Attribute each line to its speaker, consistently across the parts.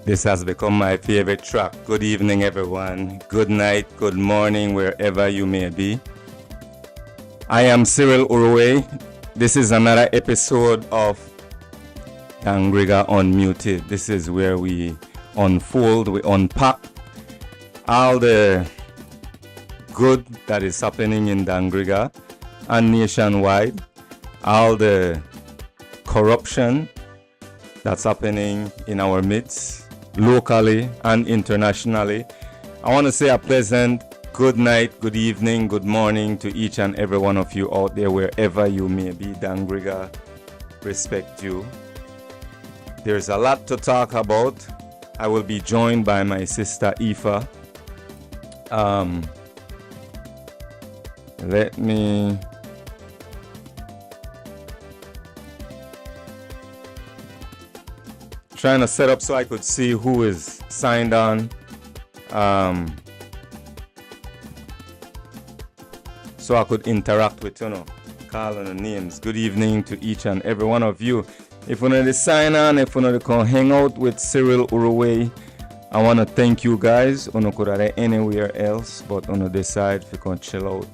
Speaker 1: This has become my favorite track. Good evening, everyone. Good night, good morning, wherever you may be. I am Cyril Uruwei. This is another episode of Dangriga unMuted. This is where we unfold, we unpack all the good that is happening in Dangriga and nationwide, all the corruption that's happening in our midst, locally and internationally. I want to say a pleasant good night, good evening, good morning to each and every one of you out there, wherever you may be. Dangriga respect you. There's a lot to talk about. I will be joined by my sister Ifa. Let me trying to set up so I could see who is signed on, so I could interact with, calling the names. Good evening to each and every one of you. If you want to sign on, if you want to come hang out with Cyril Uruwei, I want to thank you guys. You could have anywhere else, but on this side, if you can chill out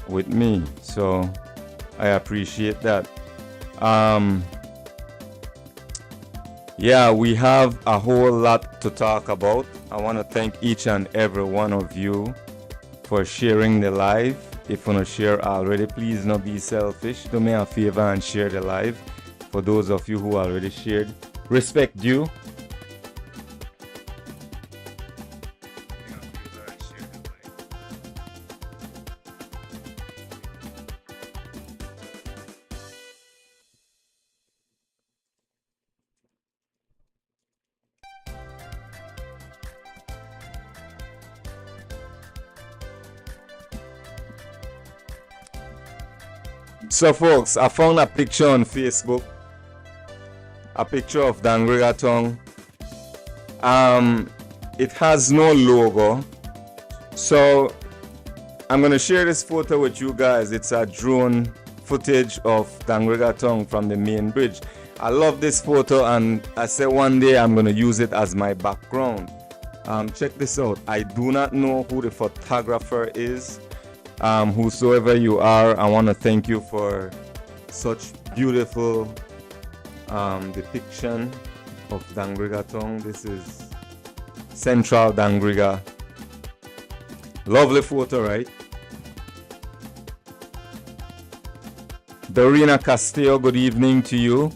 Speaker 1: with me, so I appreciate that. Yeah, we have a whole lot to talk about. I want to thank each and every one of you for sharing the live. If you want to share already, please don't be selfish. Do me a favor and share the live. For those of you who already shared, respect due. So folks, I found a picture on Facebook, a picture of Dangriga Town. It has no logo, so I'm gonna share this photo with you guys. It's a drone footage of Dangriga Town from the main bridge. I love this photo, and I said one day I'm gonna use it as my background. Check this out. I do not know who the photographer is. Whosoever you are, I want to thank you for such beautiful depiction of Dangriga Town. This is Central Dangriga. Lovely photo, right? Dorina Castillo, good evening to you.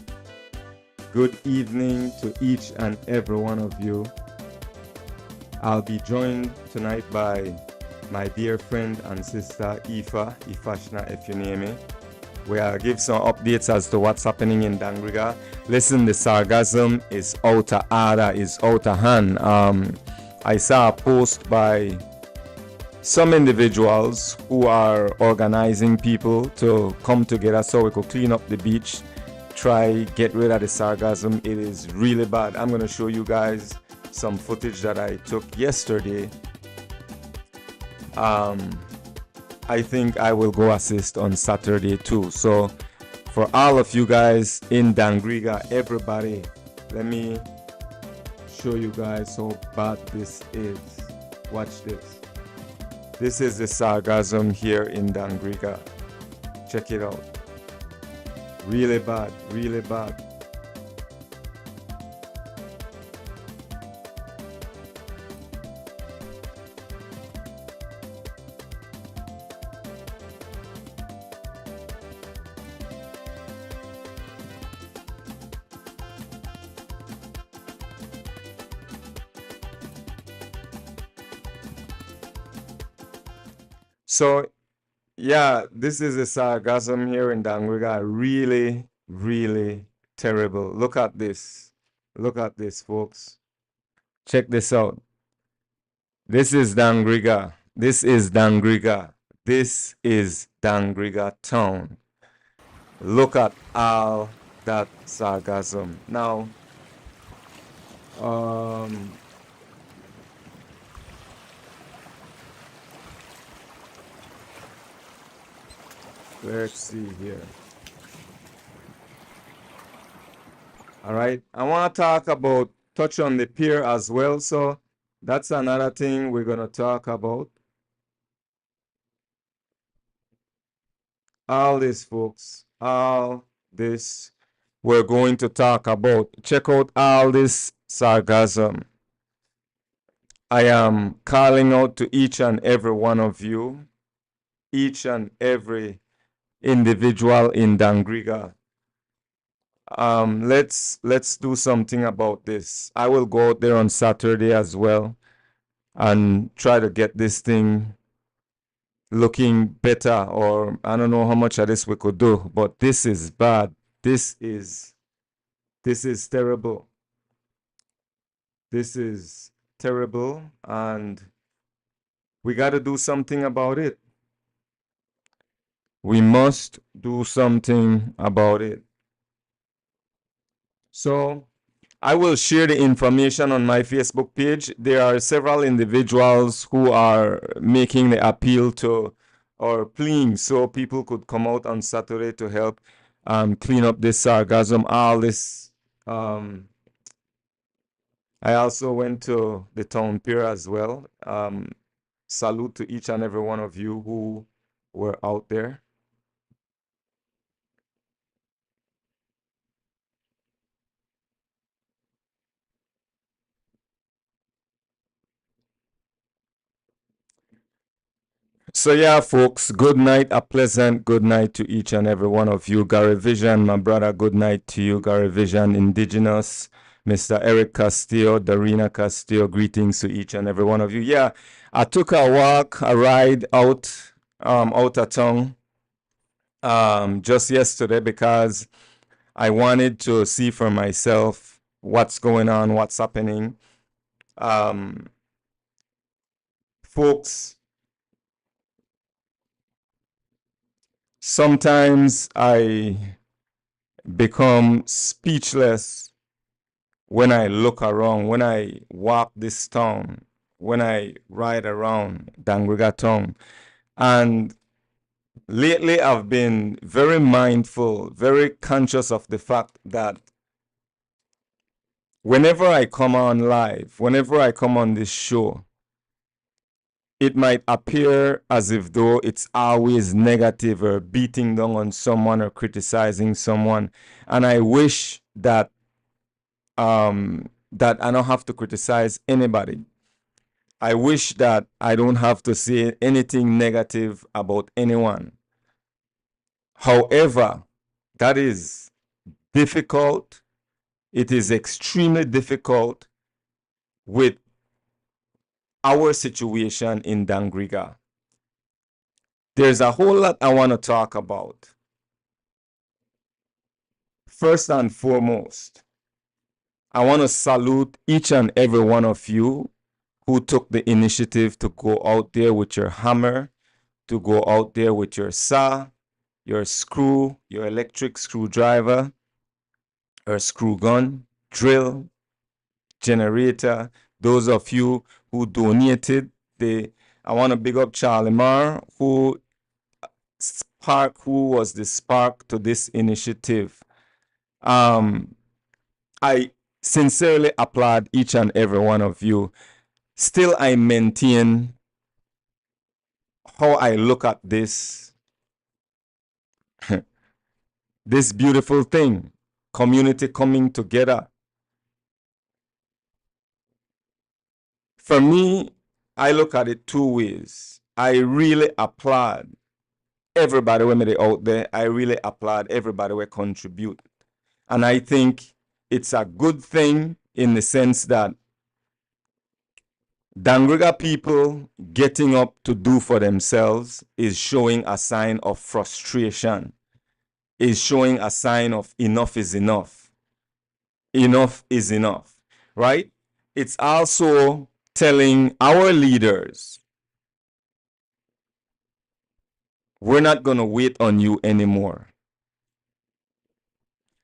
Speaker 1: Good evening to each and every one of you. I'll be joined tonight by my dear friend and sister Ifasina Efunyemi, where I'll give some updates as to what's happening in Dangriga. Listen, the sarcasm is out of order, is out of hand. I saw a post by some individuals who are organizing people to come together so we could clean up the beach, try get rid of the sarcasm. It is really bad. I'm going to show you guys some footage that I took yesterday. I think I will go assist on Saturday too. So for all of you guys in Dangriga, everybody, let me show you guys how bad this is. Watch this. This is the sarcasm here in Dangriga. Check it out. Really bad, really bad. So, yeah, this is a sarcasm here in Dangriga. Really, really terrible. Look at this. Look at this, folks. Check this out. This is Dangriga. This is Dangriga. This is Dangriga Town. Look at all that sarcasm. Now, let's see here. All right, I want to talk about touch on the pier as well. So that's another thing we're going to talk about. All this, folks, all this we're going to talk about. Check out all this sarcasm. I am calling out to each and every one of you, each and every individual in Dangriga. Let's do something about this. I will go out there on Saturday as well and try to get this thing looking better, or I don't know how much of this we could do, but this is bad. This is terrible. This is terrible, and we got to do something about it. We must do something about it. So I will share the information on my Facebook page. There are several individuals who are making the appeal to or pleading so people could come out on Saturday to help clean up this sarcasm, all this. I also went to the Town Pier as well. Salute to each and every one of you who were out there. So yeah, folks, good night, a pleasant good night to each and every one of you. 𝐂𝐻𝐲, my brother, good night to you. 𝐂𝐻𝐲 Indigenous, Mr. Eric Castillo, Darina Castillo, greetings to each and every one of you. Yeah, I took a walk, a ride out of town just yesterday because I wanted to see for myself what's going on, what's happening. Folks, sometimes I become speechless when I look around, when I walk this town, when I ride around Dangriga town. And lately I've been very mindful, very conscious of the fact that whenever I come on live, whenever I come on this show, it might appear as if though it's always negative or beating down on someone or criticizing someone. And I wish that that I don't have to criticize anybody. I wish that I don't have to say anything negative about anyone. However, that is difficult. It is extremely difficult with our situation in Dangriga. There's a whole lot I want to talk about. First and foremost, I want to salute each and every one of you who took the initiative to go out there with your hammer, to go out there with your saw, your screw, your electric screwdriver, or screw gun, drill, generator. Those of you who donated, I want to big up Charlie Marr, who was the spark to this initiative. I sincerely applaud each and every one of you. Still, I maintain how I look at this, this beautiful thing, community coming together. For me, I look at it two ways. I really applaud everybody when they're out there. I really applaud everybody who contribute. And I think it's a good thing in the sense that Dangriga people getting up to do for themselves is showing a sign of frustration, is showing a sign of enough is enough. Enough is enough, right? It's also telling our leaders, we're not going to wait on you anymore.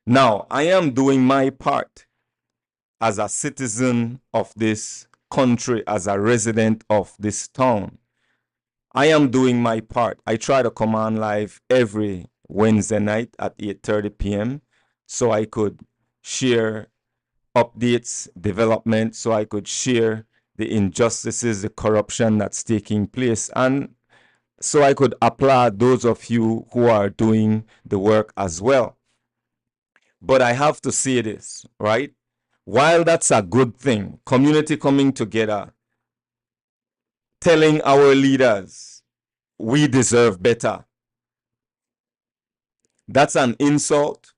Speaker 1: Now, I am doing my part as a citizen of this country, as a resident of this town. I am doing my part. I try to come on live every Wednesday night at 8:30 p.m. so I could share updates, development, so I could share the injustices, the corruption that's taking place, and so I could applaud those of you who are doing the work as well. But I have to say this, right? While that's a good thing, community coming together, telling our leaders we deserve better, that's an insult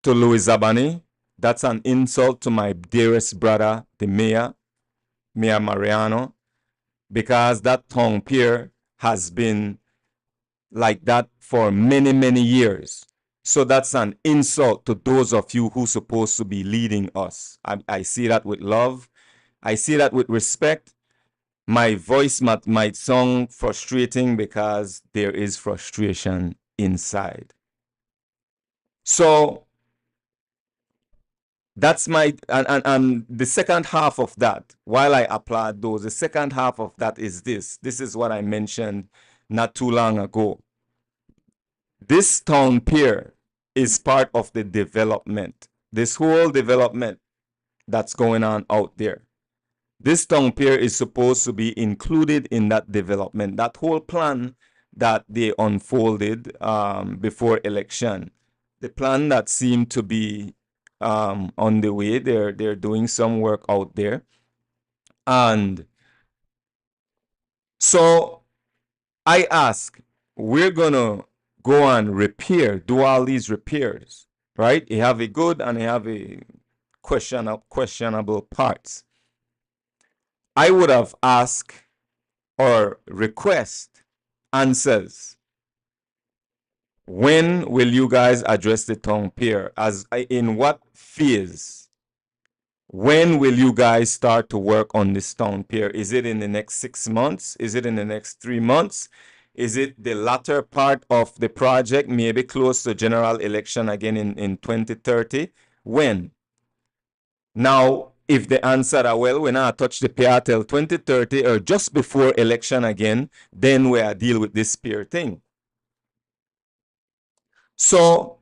Speaker 1: to Louis Zabani. That's an insult to my dearest brother, the Mayor Mariano, because that Town Pier has been like that for many, many years. So that's an insult to those of you who are supposed to be leading us. I see that with love. I see that with respect. My voice might sound frustrating because there is frustration inside. So that's my, and the second half of that, while I applaud those, the second half of that is this. This is what I mentioned not too long ago. This Town Pier is part of the development. This whole development that's going on out there. This Town Pier is supposed to be included in that development. That whole plan that they unfolded before election. The plan that seemed to be on the way. They're doing some work out there. And so I ask, we're gonna go and repair, do all these repairs, right? You have a good and you have a questionable parts. I would have asked or request answers. When will you guys address the Town Pier? As in what phase? When will you guys start to work on this Town Pier? Is it in the next 6 months? Is it in the next 3 months? Is it the latter part of the project, maybe close to general election again in 2030? When? Now, if the answer are, well, we're not touch the pier till 2030 or just before election again, then we'll deal with this pier thing. So,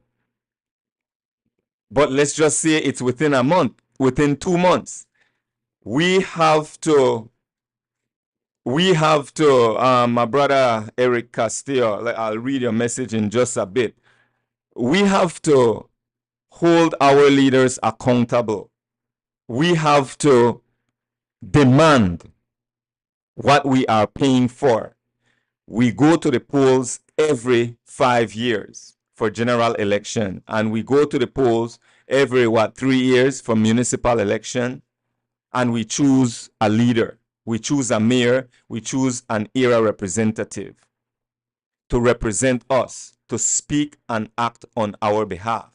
Speaker 1: but let's just say it's within a month, within 2 months. We have to, my brother Eric Castillo, I'll read your message in just a bit. We have to hold our leaders accountable. We have to demand what we are paying for. We go to the polls every 5 years for general election, and we go to the polls every 3 years for municipal election, and we choose a leader. We choose a mayor, we choose an era representative to represent us, to speak and act on our behalf.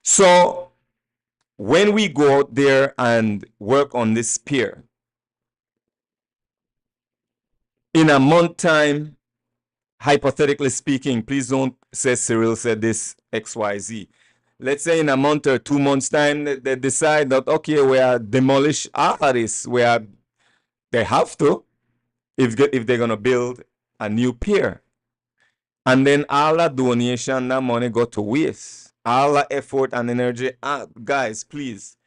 Speaker 1: So when we go out there and work on this pier, in a month time, hypothetically speaking, please don't say Cyril said this XYZ. Let's say in a month or 2 months time, they decide that, okay, we are demolish all of this. They have to, if they're going to build a new pier. And then all the donation, that money go to waste. All the effort and energy. Guys, please,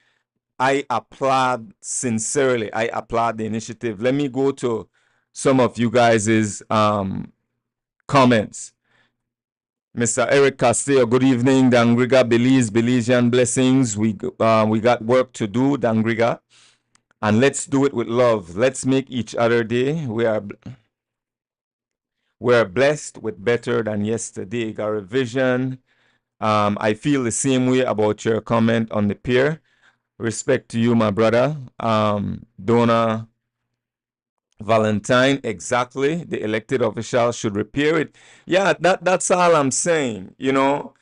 Speaker 1: I applaud sincerely. I applaud the initiative. Let me go to some of you guys' comments. Mr. Eric Castillo, good evening. Dangriga, Belizean blessings. We got work to do, Dangriga. And let's do it with love. Let's make each other day. We're blessed with better than yesterday. Got a vision. I feel the same way about your comment on the pier. Respect to you, my brother. Donna Valentine, exactly. The elected officials should repair it. Yeah, that's all I'm saying. You know,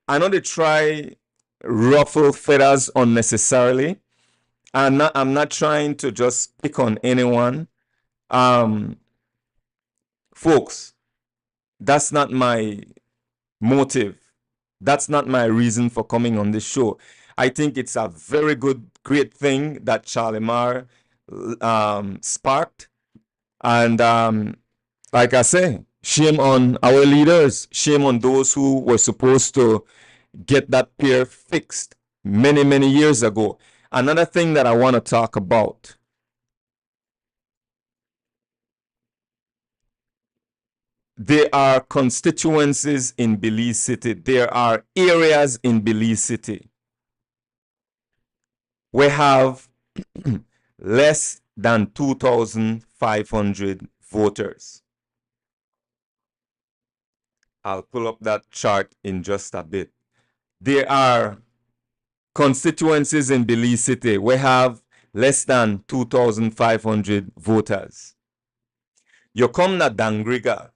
Speaker 1: I know they try ruffle feathers unnecessarily. I'm not trying to just pick on anyone. Folks, that's not my motive. That's not my reason for coming on this show. I think it's a very good, great thing that 𝐾𝐚𝐬 sparked. And like I say, shame on our leaders, shame on those who were supposed to get that pier fixed many, many years ago. Another thing that I want to talk about, there are constituencies in Belize City. There are areas in Belize City. We have less than 2,500 voters. I'll pull up that chart in just a bit. There are constituencies in Belize City. We have less than 2,500 voters. You come to Dangriga.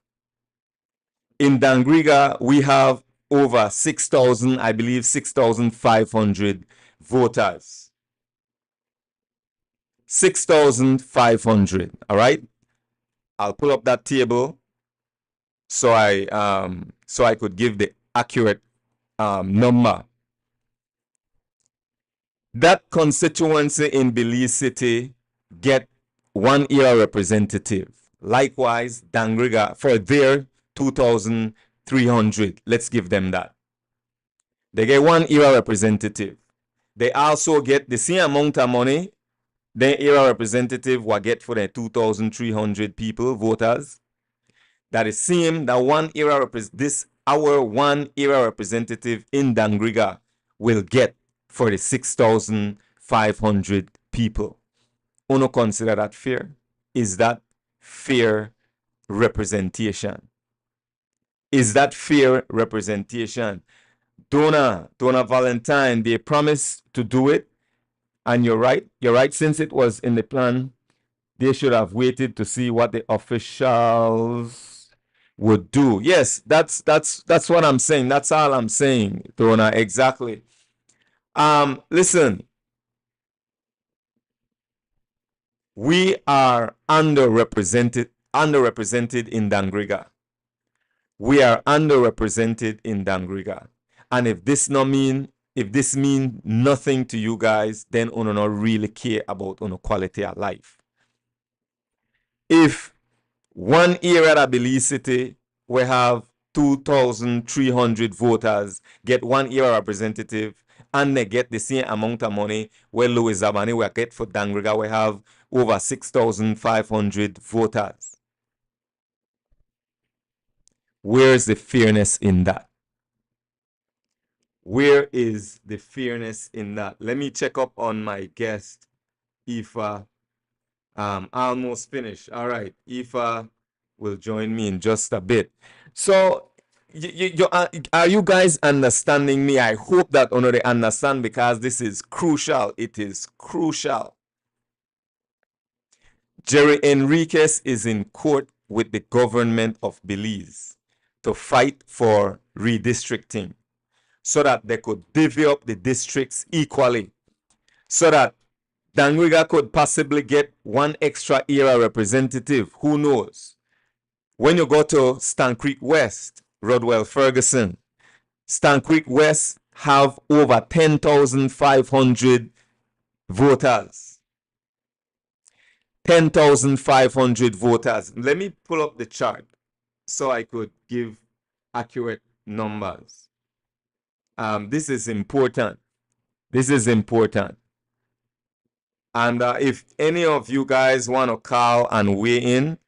Speaker 1: In Dangriga, we have over 6,000, I believe 6,500 voters. 6,500, all right? I'll pull up that table so I could give the accurate number. That constituency in Belize City get one era representative. Likewise, Dangriga for their 2,300. Let's give them that. They get one era representative. They also get the same amount of money the era representative will get for the 2,300 people, voters. That is same that one era our one era representative in Dangriga will get for the 6,500 people. Uno consider that fair? Is that fair representation? Is that fair representation? Donna Valentine, they promised to do it. And you're right. You're right. Since it was in the plan, they should have waited to see what the officials would do. Yes, that's what I'm saying. That's all I'm saying, Donna. Exactly. Listen. We are underrepresented in Dangriga. We are underrepresented in Dangriga. And if this mean nothing to you guys, then uno not really care about uno quality of life. If one area at Belize City we have 2,300 voters get one area representative and they get the same amount of money where Louis Zabani will get for Dangriga, we have over 6,500 voters. Where is the fairness in that? Where is the fairness in that? Let me check up on my guest, Ifa. Almost finished. All right, Ifa will join me in just a bit. So, are you guys understanding me? I hope that you they understand because this is crucial. It is crucial. Jerry Enriquez is in court with the government of Belize to fight for redistricting so that they could divvy up the districts equally, so that Dangriga could possibly get one extra era representative. Who knows? When you go to Stan Creek West, Rodwell Ferguson, Stan Creek West have over 10,500 voters. 10,500 voters. Let me pull up the chart so I could give accurate numbers. This is important. This is important. And if any of you guys want to call and weigh in,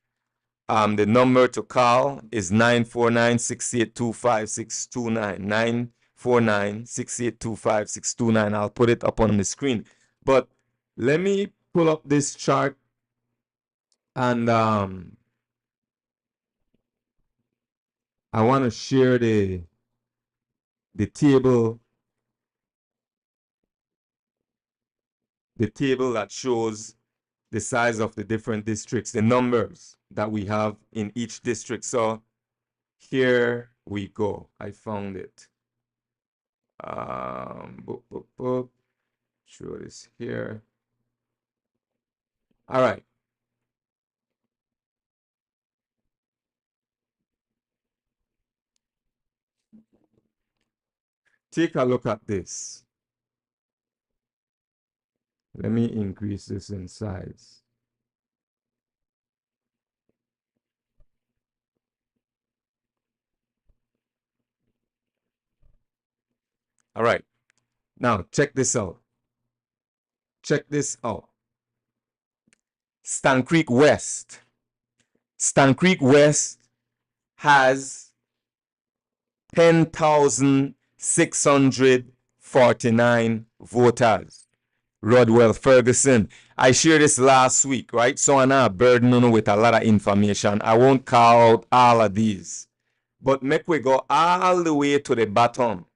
Speaker 1: the number to call is 949-682-5629. 949-682-5629. I'll put it up on the screen. But let me pull up this chart and I want to share the table. The table that shows the size of the different districts, the numbers that we have in each district. So here we go. I found it. Show this here. All right. Take a look at this. Let me increase this in size. All right. Now, check this out. Check this out. Stann Creek West. Stann Creek West has 10,649 voters. Rodwell Ferguson. I shared this last week, right? So I'm not burdening with a lot of information. I won't call out all of these. But make we go all the way to the bottom.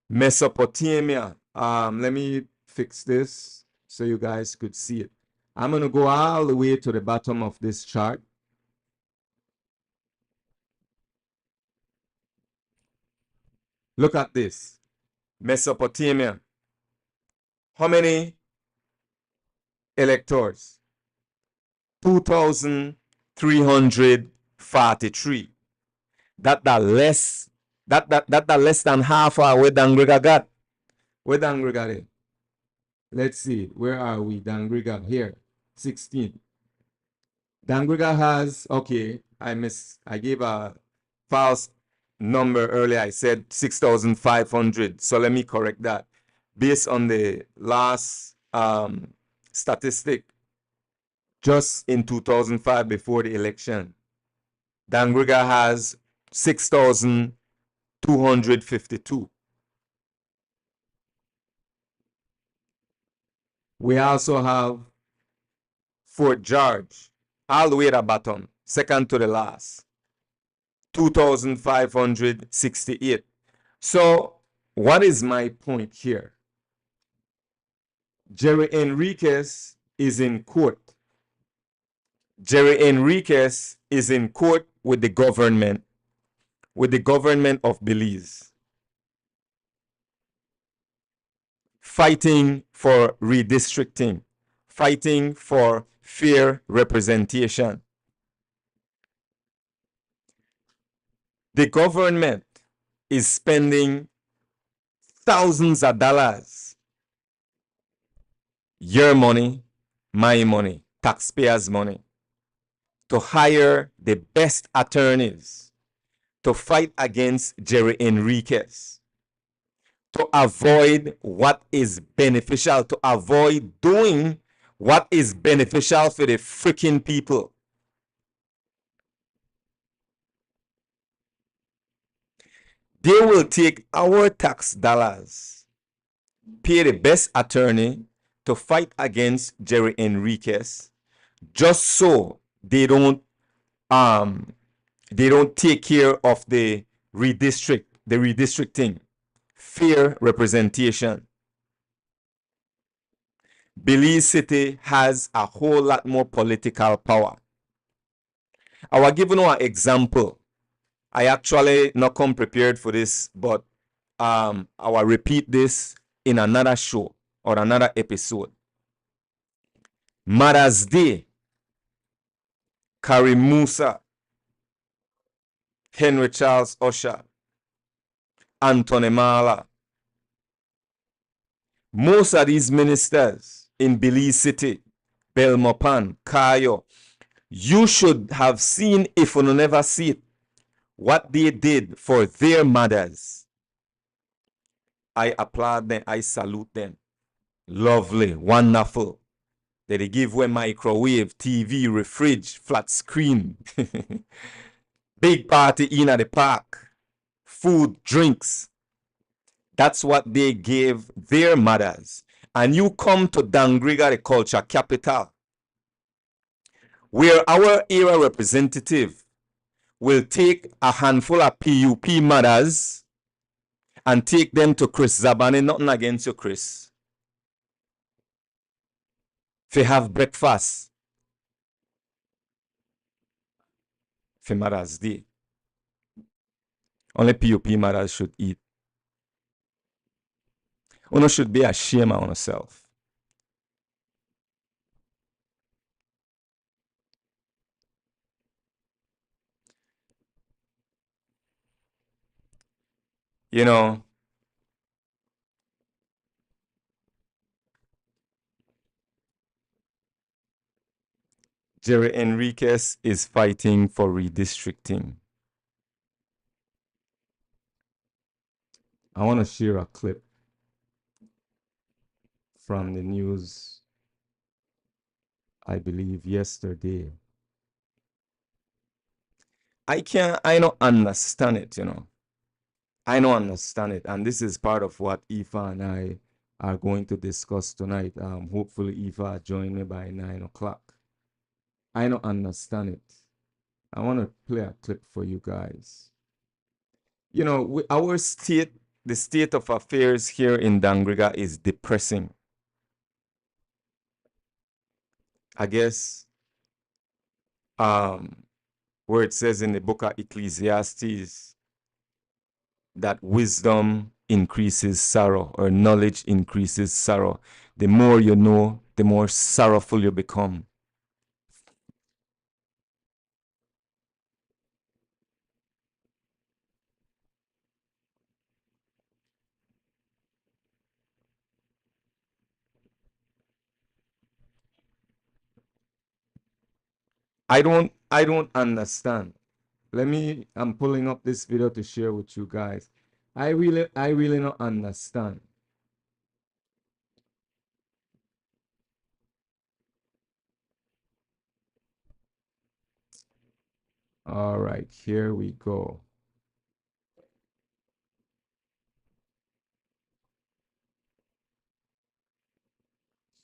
Speaker 1: Mesopotamia. Let me fix this so you guys could see it. I'm going to go all the way to the bottom of this chart. Look at this. Mesopotamia. How many electors? 2,343. That less than half of where Dangriga got. Where Dangriga is? Let's see. Where are we? Dangriga here. 16. Dangriga has, okay, I gave a false number earlier. I said 6,500. So let me correct that. Based on the last statistic, just in 2005 before the election, Dangriga has 6,252. We also have Fort George, all the way at the bottom, second to the last, 2,568. So what is my point here? Jerry Enriquez is in court. Jerry Enriquez is in court with the government of Belize, fighting for redistricting, fighting for fair representation. The government is spending thousands of dollars, your money, my money, taxpayers' money, to hire the best attorneys to fight against Jerry Enriquez, to avoid what is beneficial, to avoid doing what is beneficial for the freaking people. They will take our tax dollars, pay the best attorney to fight against Jerry Enriquez, just so they don't take care of the redistricting, fair representation. Belize City has a whole lot more political power. I will give you an example. I actually not come prepared for this, but I will repeat this in another show or another episode. Mother's Day, Karim Musa, Henry Charles Usher, Anthony Mala. Most of these ministers in Belize City, Belmopan, Kayo, you should have seen, if you never see it, what they did for their mothers. I applaud them. I salute them. Lovely, wonderful. They give away microwave, TV, refrige, flat screen. Big party in at the park. Food, drinks. That's what they gave their mothers. And you come to Dangriga, the culture capital, where our area representative will take a handful of PUP mothers and take them to Chris Zabane. Nothing against you, Chris. They have breakfast for Mother's Day. Only PUP mothers should eat. You should be ashamed of yourself. You know, Jerry Enriquez is fighting for redistricting. I want to share a clip. from the news, I believe, yesterday. I don't understand it, you know. I don't understand it. And this is part of what Ifa and I are going to discuss tonight. Hopefully Ifa join me by 9 o'clock. I don't understand it. I want to play a clip for you guys. You know, our state, the state of affairs here in Dangriga is depressing. I guess where it says in the book of Ecclesiastes that wisdom increases sorrow, or knowledge increases sorrow. The more you know, the more sorrowful you become. I don't understand. I'm pulling up this video to share with you guys. I really don't understand. All right, here we go.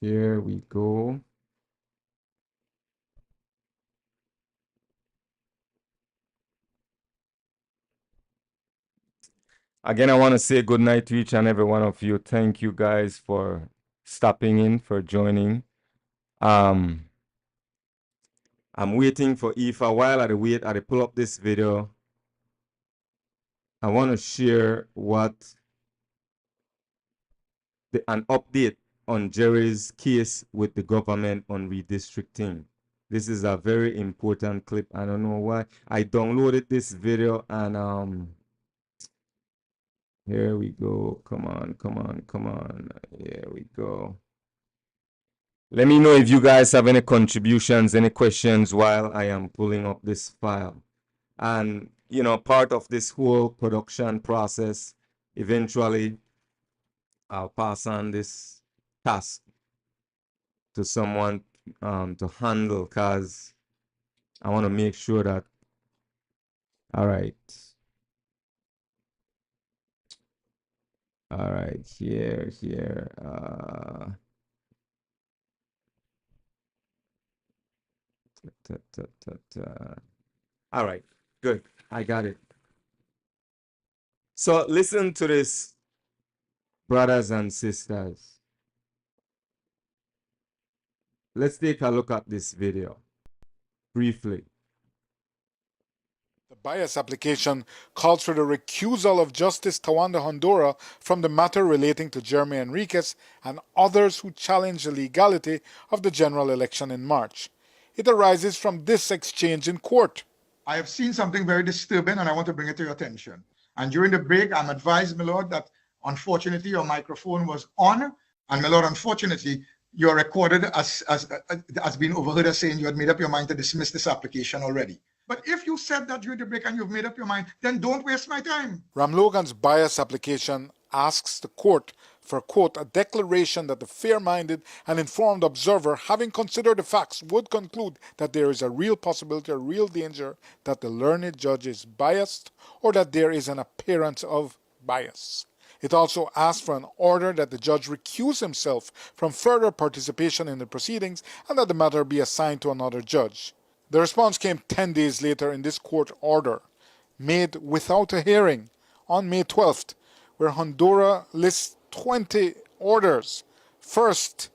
Speaker 1: Here we go. Again, I want to say good night to each and every one of you. Thank you guys for stopping in, for joining. I'm waiting for Ifa. While I wait, I pull up this video. I want to share an update on Jerry's case with the government on redistricting. This is a very important clip. I don't know why. I downloaded this video and here we go. Come on, come on, come on. Here we go. Let me know if you guys have any contributions, any questions while I am pulling up this file. And, you know, part of this whole production process, eventually, I'll pass on this task to someone to handle, because I want to make sure that, all right, here, all right, good, I got it. So listen to this, brothers and sisters. Let's take a look at this video briefly.
Speaker 2: The bias application calls for the recusal of Justice Tawanda Hondoura from the matter relating to Jeremy Enriquez and others who challenge the legality of the general election in March. It arises from this exchange in court.
Speaker 3: I have seen something very disturbing and I want to bring it to your attention. And during the break, I'm advised, my lord, that unfortunately your microphone was on. And my lord, unfortunately, you're recorded as being overheard as saying you had made up your mind to dismiss this application already. But if you said that during the break and you've made up your mind, then don't waste my time.
Speaker 2: Ramlogan's bias application asks the court for, quote, a declaration that the fair-minded and informed observer, having considered the facts, would conclude that there is a real possibility, a real danger that the learned judge is biased or that there is an appearance of bias. It also asks for an order that the judge recuse himself from further participation in the proceedings and that the matter be assigned to another judge. The response came 10 days later in this court order, made without a hearing on May 12th, where Hondoura lists 20 orders. First,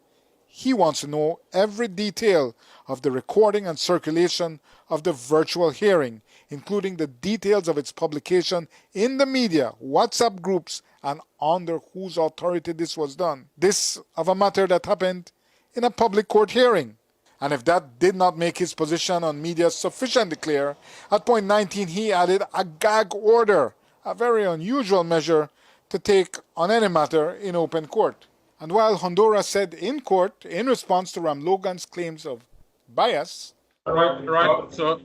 Speaker 2: he wants to know every detail of the recording and circulation of the virtual hearing, including the details of its publication in the media, WhatsApp groups, and under whose authority this was done. This of a matter that happened in a public court hearing. And if that did not make his position on media sufficiently clear, at point 19 he added a gag order, a very unusual measure to take on any matter in open court. And while Hondoura said in court, in response to Ramlogan's claims of bias,
Speaker 4: Right. So,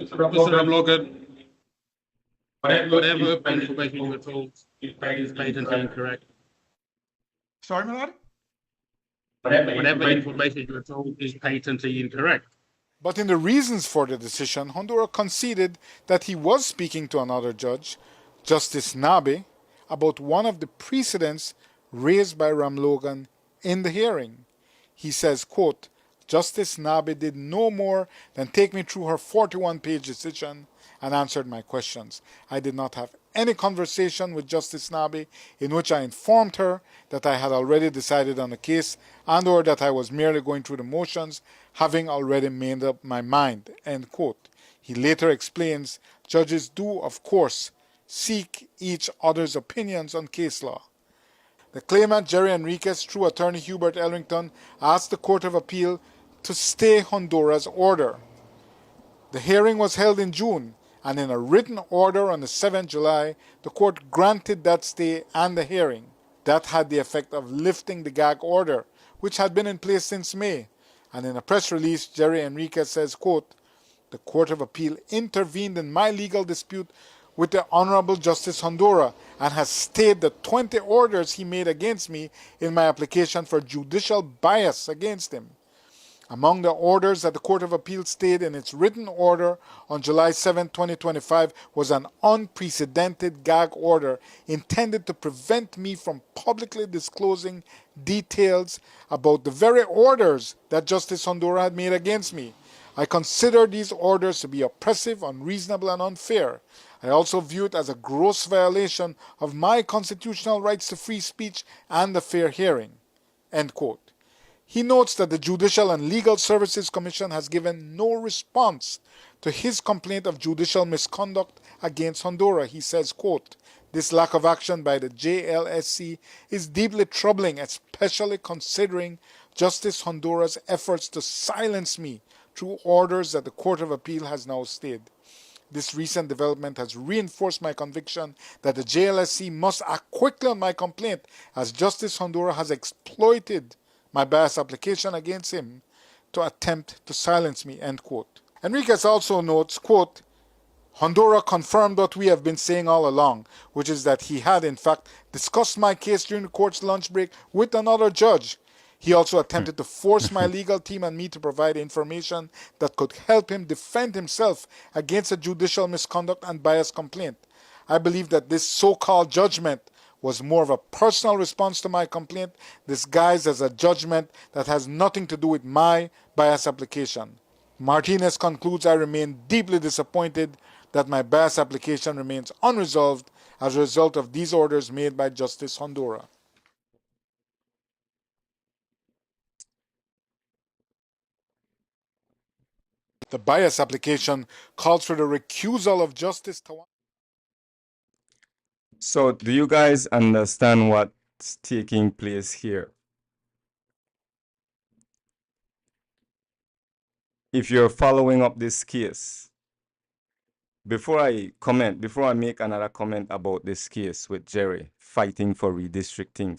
Speaker 4: Mr. Ramlogan, whatever information you were told is patently incorrect.
Speaker 3: Sorry, my lord?
Speaker 4: whatever information you were told is patently incorrect.
Speaker 2: But in the reasons for the decision, Honduras conceded that he was speaking to another judge, Justice Nabe, about one of the precedents raised by Ram Logan in the hearing. He says, quote, Justice Nabe did no more than take me through her 41-page decision and answered my questions. I did not have any conversation with Justice Nabe in which I informed her that I had already decided on the case and or that I was merely going through the motions, having already made up my mind, end quote. He later explains, judges do, of course, seek each other's opinions on case law. The claimant, Jerry Enriquez, through attorney Hubert Ellington, asked the Court of Appeal to stay Honduras' order. The hearing was held in June, and in a written order on the 7th July, the court granted that stay and the hearing. That had the effect of lifting the gag order, which had been in place since May. And in a press release, Jerry Enriquez says, quote, the Court of Appeal intervened in my legal dispute with the Honorable Justice Honduras and has stayed the 20 orders he made against me in my application for judicial bias against him. Among the orders that the Court of Appeal stayed in its written order on July 7, 2025 was an unprecedented gag order intended to prevent me from publicly disclosing details about the very orders that Justice Honduras had made against me. I consider these orders to be oppressive, unreasonable, and unfair. I also view it as a gross violation of my constitutional rights to free speech and a fair hearing. End quote. He notes that the Judicial and Legal Services Commission has given no response to his complaint of judicial misconduct against Honduras. He says, quote, this lack of action by the JLSC is deeply troubling, especially considering Justice Honduras' efforts to silence me through orders that the Court of Appeal has now stayed. This recent development has reinforced my conviction that the JLSC must act quickly on my complaint, as Justice Honduras has exploited my bias application against him to attempt to silence me, end quote. Enriquez also notes, quote, Honduras confirmed what we have been saying all along, which is that he had in fact discussed my case during the court's lunch break with another judge. He also attempted to force my legal team and me to provide information that could help him defend himself against a judicial misconduct and bias complaint. I believe that this so-called judgment was more of a personal response to my complaint, disguised as a judgment that has nothing to do with my bias application. Martinez concludes, I remain deeply disappointed that my bias application remains unresolved as a result of these orders made by Justice Honduras. The bias application calls for the recusal of Justice Tawan.
Speaker 1: So do you guys understand what's taking place here? If you're following up this case, before I make another comment about this case with Jerry, fighting for redistricting,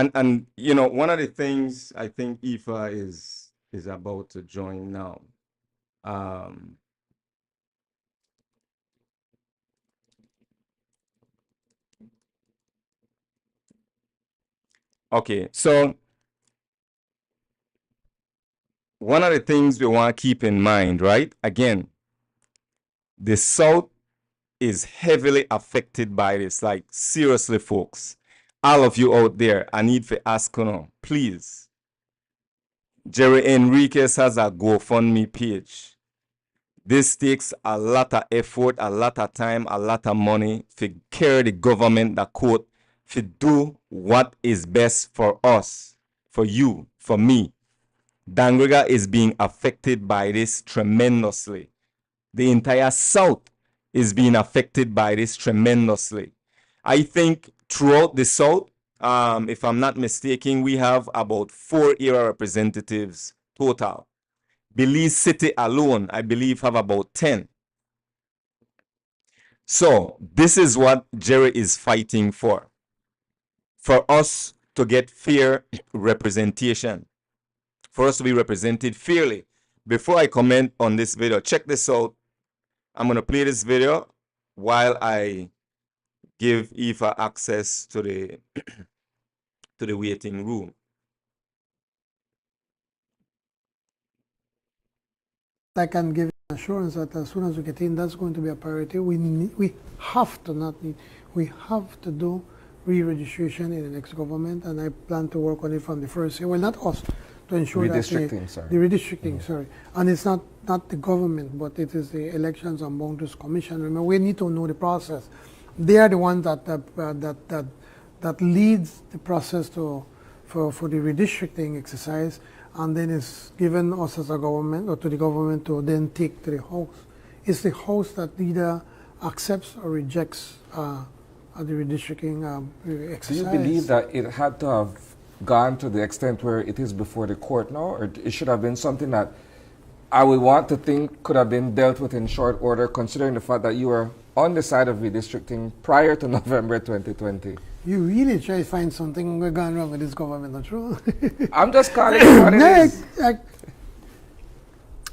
Speaker 1: and you know, one of the things I think Ifa is about to join now. Okay, so one of the things we want to keep in mind, right? Again, the South is heavily affected by this. Like, seriously, folks, all of you out there, I need to ask you, please. Jerry Enriquez has a GoFundMe page. This takes a lot of effort, a lot of time, a lot of money to carry the government, the court, to do what is best for us, for you, for me. Dangriga is being affected by this tremendously. The entire South is being affected by this tremendously. I think throughout the South, if I'm not mistaken, we have about 4 area representatives total. Belize City alone, I believe, have about 10. So this is what Jerry is fighting for us to get fair representation, for us to be represented fairly. Before I comment on this video, check this out. I'm going to play this video while I give Ifa access to the to the waiting room.
Speaker 5: I can give you assurance that as soon as we get in, that's going to be a priority. We have to do re-registration in the next government, and I plan to work on it from the first year. Well, not us, to ensure that the redistricting, sorry, and it's not the government, but it is the Elections and Boundaries Commission. Remember, we need to know the process. They are the ones that leads the process for the redistricting exercise, and then it's given us as a government or to the government to then take to the House. It's the House that either accepts or rejects the redistricting exercise.
Speaker 6: Do you believe that it had to have gone to the extent where it is before the court now, or it should have been something that I would want to think could have been dealt with in short order, considering the fact that you were on the side of redistricting prior to November 2020?
Speaker 5: You really try to find something going wrong with this government, not true?
Speaker 6: I'm just calling it what it is.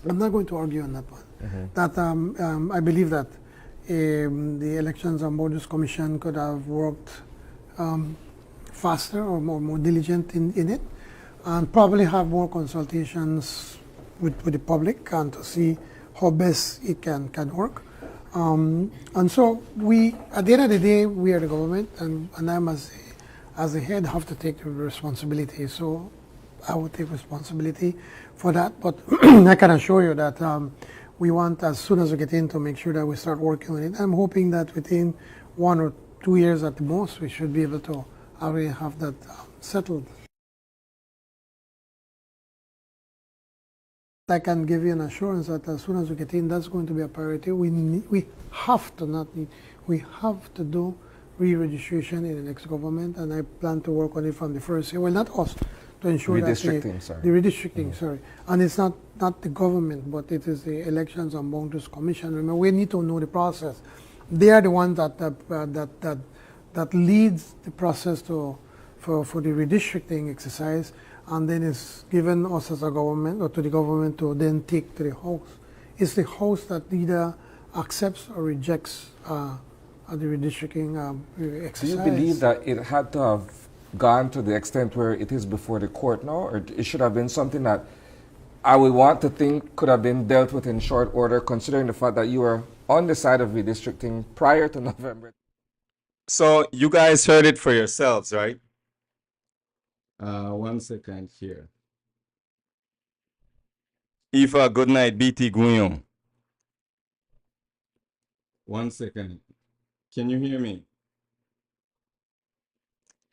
Speaker 5: I'm not going to argue on that one. That I believe that the Elections and Boundaries Commission could have worked faster or more diligent in it, and probably have more consultations with the public and to see how best it can work. And so at the end of the day, we are the government, and I'm as the head have to take the responsibility. So I will take responsibility for that. But I can assure you that we want, as soon as we get in, to make sure that we start working on it. I'm hoping that within 1 or 2 years at the most, we should be able to already have that settled. I can give you an assurance that as soon as we get in, that's going to be a priority. We have to do re-registration in the next government, and I plan to work on it from the first year. Well, not us, to ensure that the redistricting, sorry, and it's not the government, but it is the Elections and Boundaries Commission. Remember, we need to know the process. They are the ones that leads the process for the redistricting exercise, and then it's given us as a government or to the government to then take to the House. It's the House that either accepts or rejects the redistricting exercise.
Speaker 6: Do you believe that it had to have gone to the extent where it is before the court now, or it should have been something that I would want to think could have been dealt with in short order, considering the fact that you were on the side of redistricting prior to November?
Speaker 1: So you guys heard it for yourselves, right? 1 second here. Ifa, good night, BT Guyon. 1 second. Can you hear me?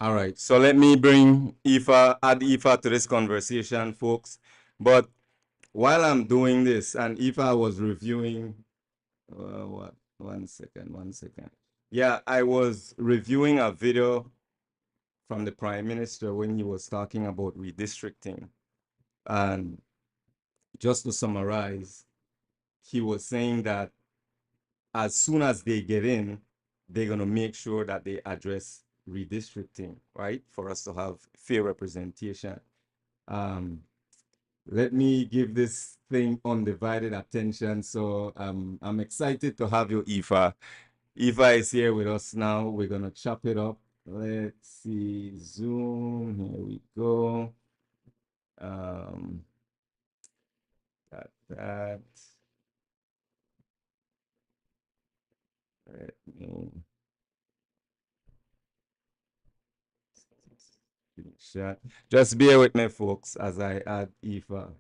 Speaker 1: All right, so let me bring add Ifa to this conversation, folks. But while I'm doing this, and Ifa was reviewing, what? 1 second. Yeah, I was reviewing a video from the Prime Minister when he was talking about redistricting. And just to summarize, he was saying that as soon as they get in, they're going to make sure that they address redistricting, right? For us to have fair representation. Let me give this thing undivided attention. So I'm excited to have you, Ifa. Ifa is here with us now. We're going to chop it up. Let's see, Zoom, here we go. Got that. Let me share. Just bear with me, folks, as I add Ifa.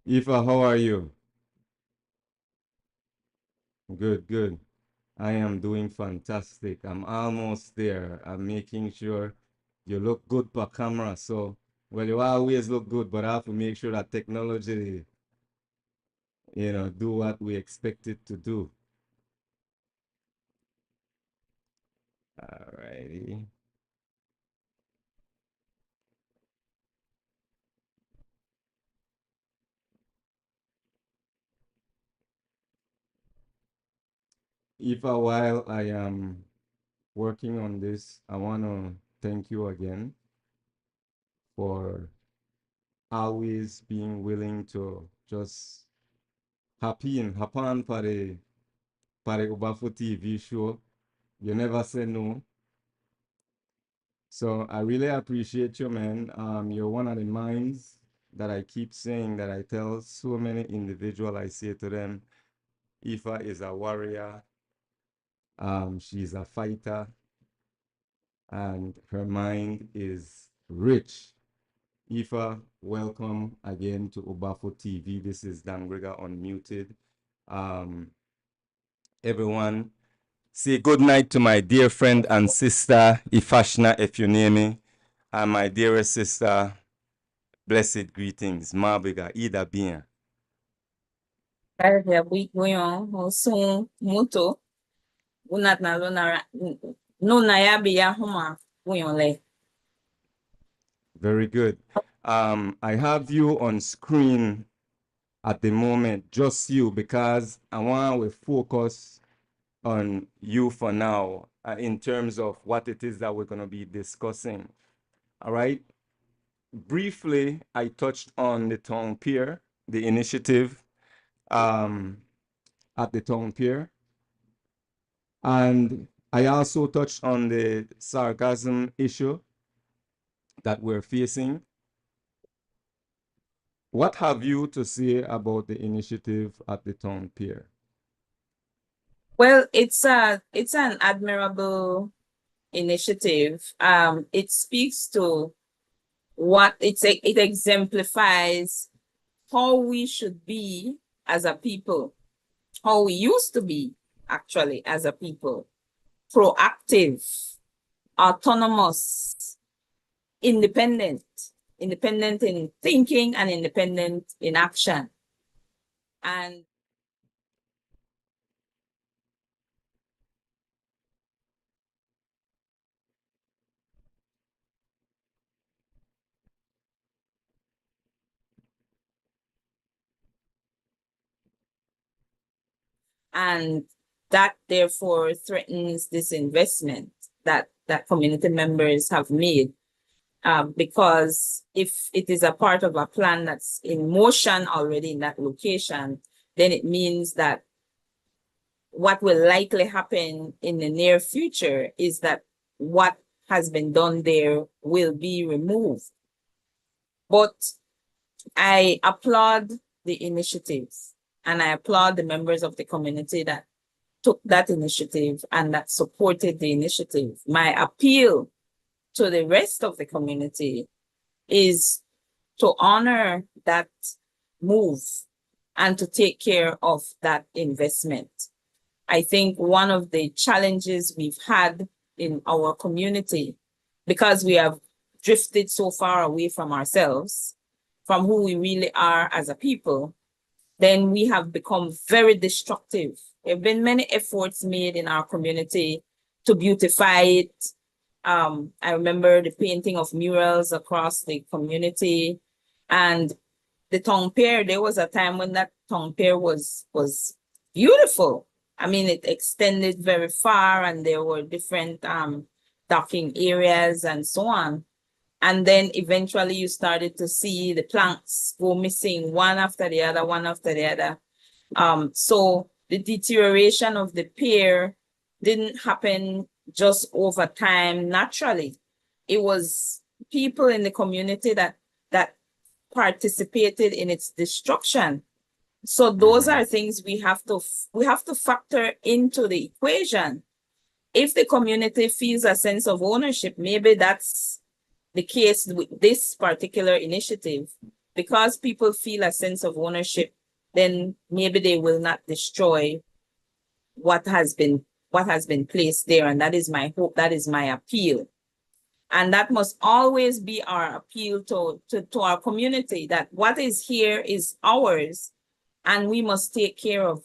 Speaker 1: Ifa, how are you? Good. I am doing fantastic. I'm almost there. I'm making sure you look good per camera. So, well, you always look good, but I have to make sure that technology, do what we expect it to do. All righty. Ifa, while I am working on this, I want to thank you again for always being willing to just hop on for the 𝐿BAFO TV show. You never say no. So I really appreciate you, man. You're one of the minds that I keep saying, that I tell so many individuals. I say to them, Ifa is a warrior. She's a fighter, and her mind is rich. Ifa, welcome again to 𝐿BAFO TV. This is Dangriga unMuted. Everyone, say good night to my dear friend and sister, Ifasina Efunyemi, and my dearest sister, blessed greetings, Mabiga, Ida bien.
Speaker 7: 𝐾𝐻𝐢𝐬𝐤 muito unat na lona no na ya biya homa le.
Speaker 1: Very good. I have you on screen at the moment, just you, because I want to focus on you for now in terms of what it is that we're going to be discussing. All right. Briefly, I touched on the Town Pier, the initiative at the Town Pier. And I also touched on the sarcasm issue that we're facing. What have you to say about the initiative at the Town Pier?
Speaker 7: Well, it's an admirable initiative. It speaks to what it exemplifies how we should be as a people, how we used to be actually as a people: proactive, autonomous, independent in thinking and independent in action. And that therefore threatens this investment that community members have made, because if it is a part of a plan that's in motion already in that location, then it means that what will likely happen in the near future is that what has been done there will be removed. But I applaud the initiatives, and I applaud the members of the community that took that initiative and that supported the initiative. My appeal to the rest of the community is to honor that move and to take care of that investment. I think one of the challenges we've had in our community, because we have drifted so far away from ourselves, from who we really are as a people, then we have become very destructive. There have been many efforts made in our community to beautify it. I remember the painting of murals across the community, and the Town Pier. There was a time when that Town Pier was beautiful. I mean, it extended very far, and there were different docking areas and so on. And then eventually you started to see the planks go missing one after the other, one after the other. So the deterioration of the pier didn't happen just over time naturally. It was people in the community that participated in its destruction. So those are things we have to factor into the equation. If the community feels a sense of ownership, maybe that's the case with this particular initiative. Because people feel a sense of ownership, then maybe they will not destroy what has been placed there. And that is my hope, that is my appeal. And that must always be our appeal to our community, that what is here is ours, and we must take care of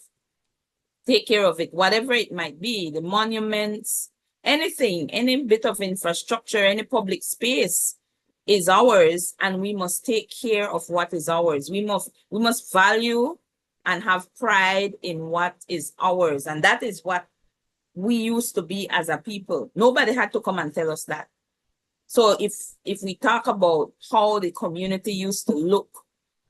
Speaker 7: it, whatever it might be, the monuments, anything, any bit of infrastructure, any public space is ours, and we must take care of what is ours. We must value and have pride in what is ours. And that is what we used to be as a people. Nobody had to come and tell us that. So if we talk about how the community used to look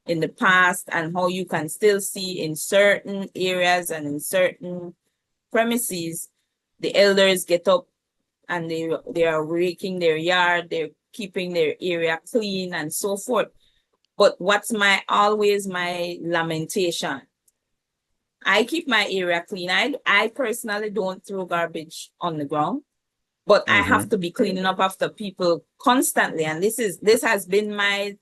Speaker 7: in the past and how you can still see in certain areas and in certain premises, the elders get up and they are raking their yard, they're keeping their area clean and so forth. But what's always my lamentation? I keep my area clean. I personally don't throw garbage on the ground, but I have to be cleaning up after people constantly. And this has been my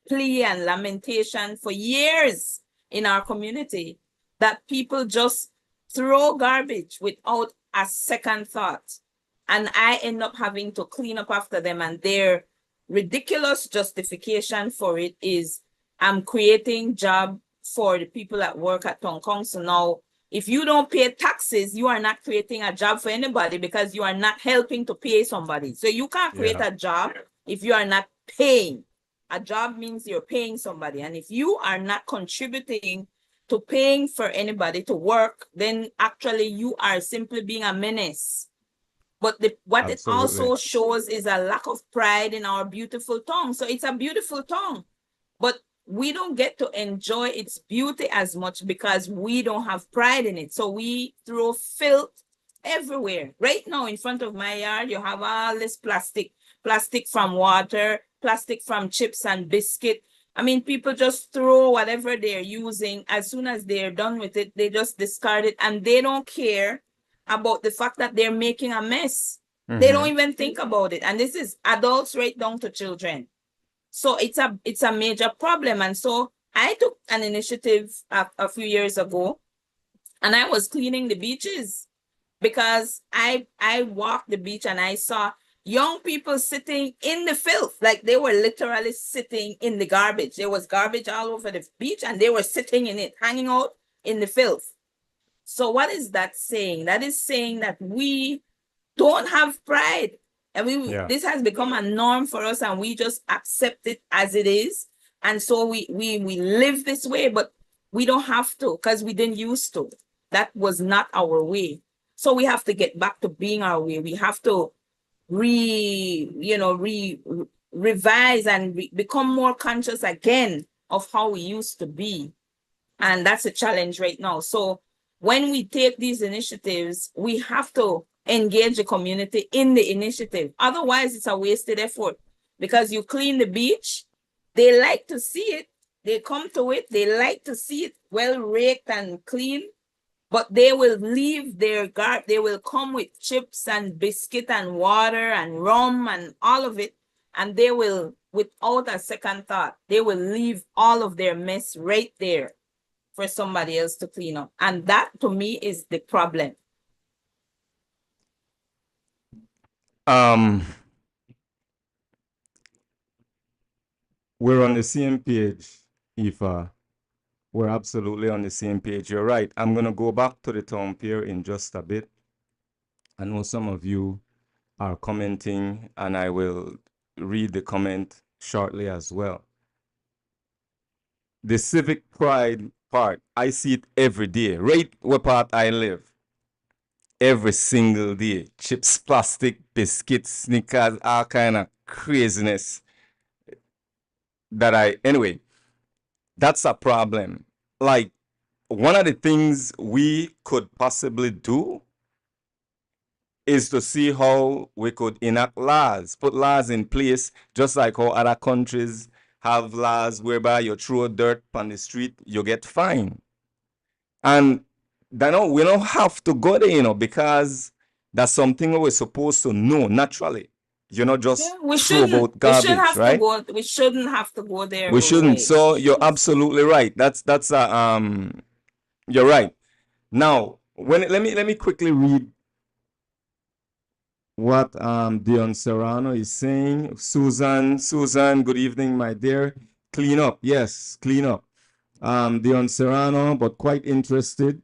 Speaker 7: plea and lamentation for years in our community, that people just throw garbage without a second thought. And I end up having to clean up after them. And their ridiculous justification for it is, I'm creating job for the people that work at town council. Now, if you don't pay taxes, you are not creating a job for anybody, because you are not helping to pay somebody. So you can't create a job if you are not paying. A job means you're paying somebody. And if you are not contributing to paying for anybody to work, then actually you are simply being a menace. But what it also shows is a lack of pride in our beautiful tongue. So it's a beautiful tongue, but we don't get to enjoy its beauty as much because we don't have pride in it. So we throw filth everywhere. Right now in front of my yard, you have all this plastic from water, plastic from chips and biscuit. I mean, people just throw whatever they're using. As soon as they're done with it, they just discard it, and they don't care about the fact that they're making a mess. They don't even think about it. And this is adults right down to children. So it's a major problem. And so I took an initiative a few years ago, and I was cleaning the beaches, because I walked the beach and I saw young people sitting in the filth. Like, they were literally sitting in the garbage. There was garbage all over the beach and they were sitting in it, hanging out in the filth. So what is that saying? That is saying that we don't have pride. And this has become a norm for us, and we just accept it as it is. And so we live this way, but we don't have to, because we didn't used to. That was not our way. So we have to get back to being our way. We have to revise and become more conscious again of how we used to be. And that's a challenge right now. So when we take these initiatives, we have to engage the community in the initiative. Otherwise, it's a wasted effort, because you clean the beach, they like to see it, they come to it, they like to see it well raked and clean, but they will leave their garbage. They will come with chips and biscuit and water and rum and all of it, and they will, without a second thought, they will leave all of their mess right there for somebody else to clean up. And that, to me, is the problem.
Speaker 1: We're on the same page, Ifa. We're absolutely on the same page. You're right. I'm going to go back to the Town Pier in just a bit. I know some of you are commenting, and I will read the comment shortly as well. The civic pride part, I see it every day, right where part I live. Every single day. Chips, plastic, biscuits, Snickers, all kind of craziness anyway, that's a problem. Like, one of the things we could possibly do is to see how we could enact laws, put laws in place, just like how other countries have laws whereby you throw dirt on the street, you get fined. And we don't have to go there, because that's something we're supposed to know naturally. Just throw about garbage, right?
Speaker 7: We shouldn't have to go there.
Speaker 1: We shouldn't. So you're absolutely right. You're right. Now, let me quickly read what Dion Serrano is saying. Susan, good evening, my dear. Clean up, yes, clean up. Dion Serrano, but quite interested.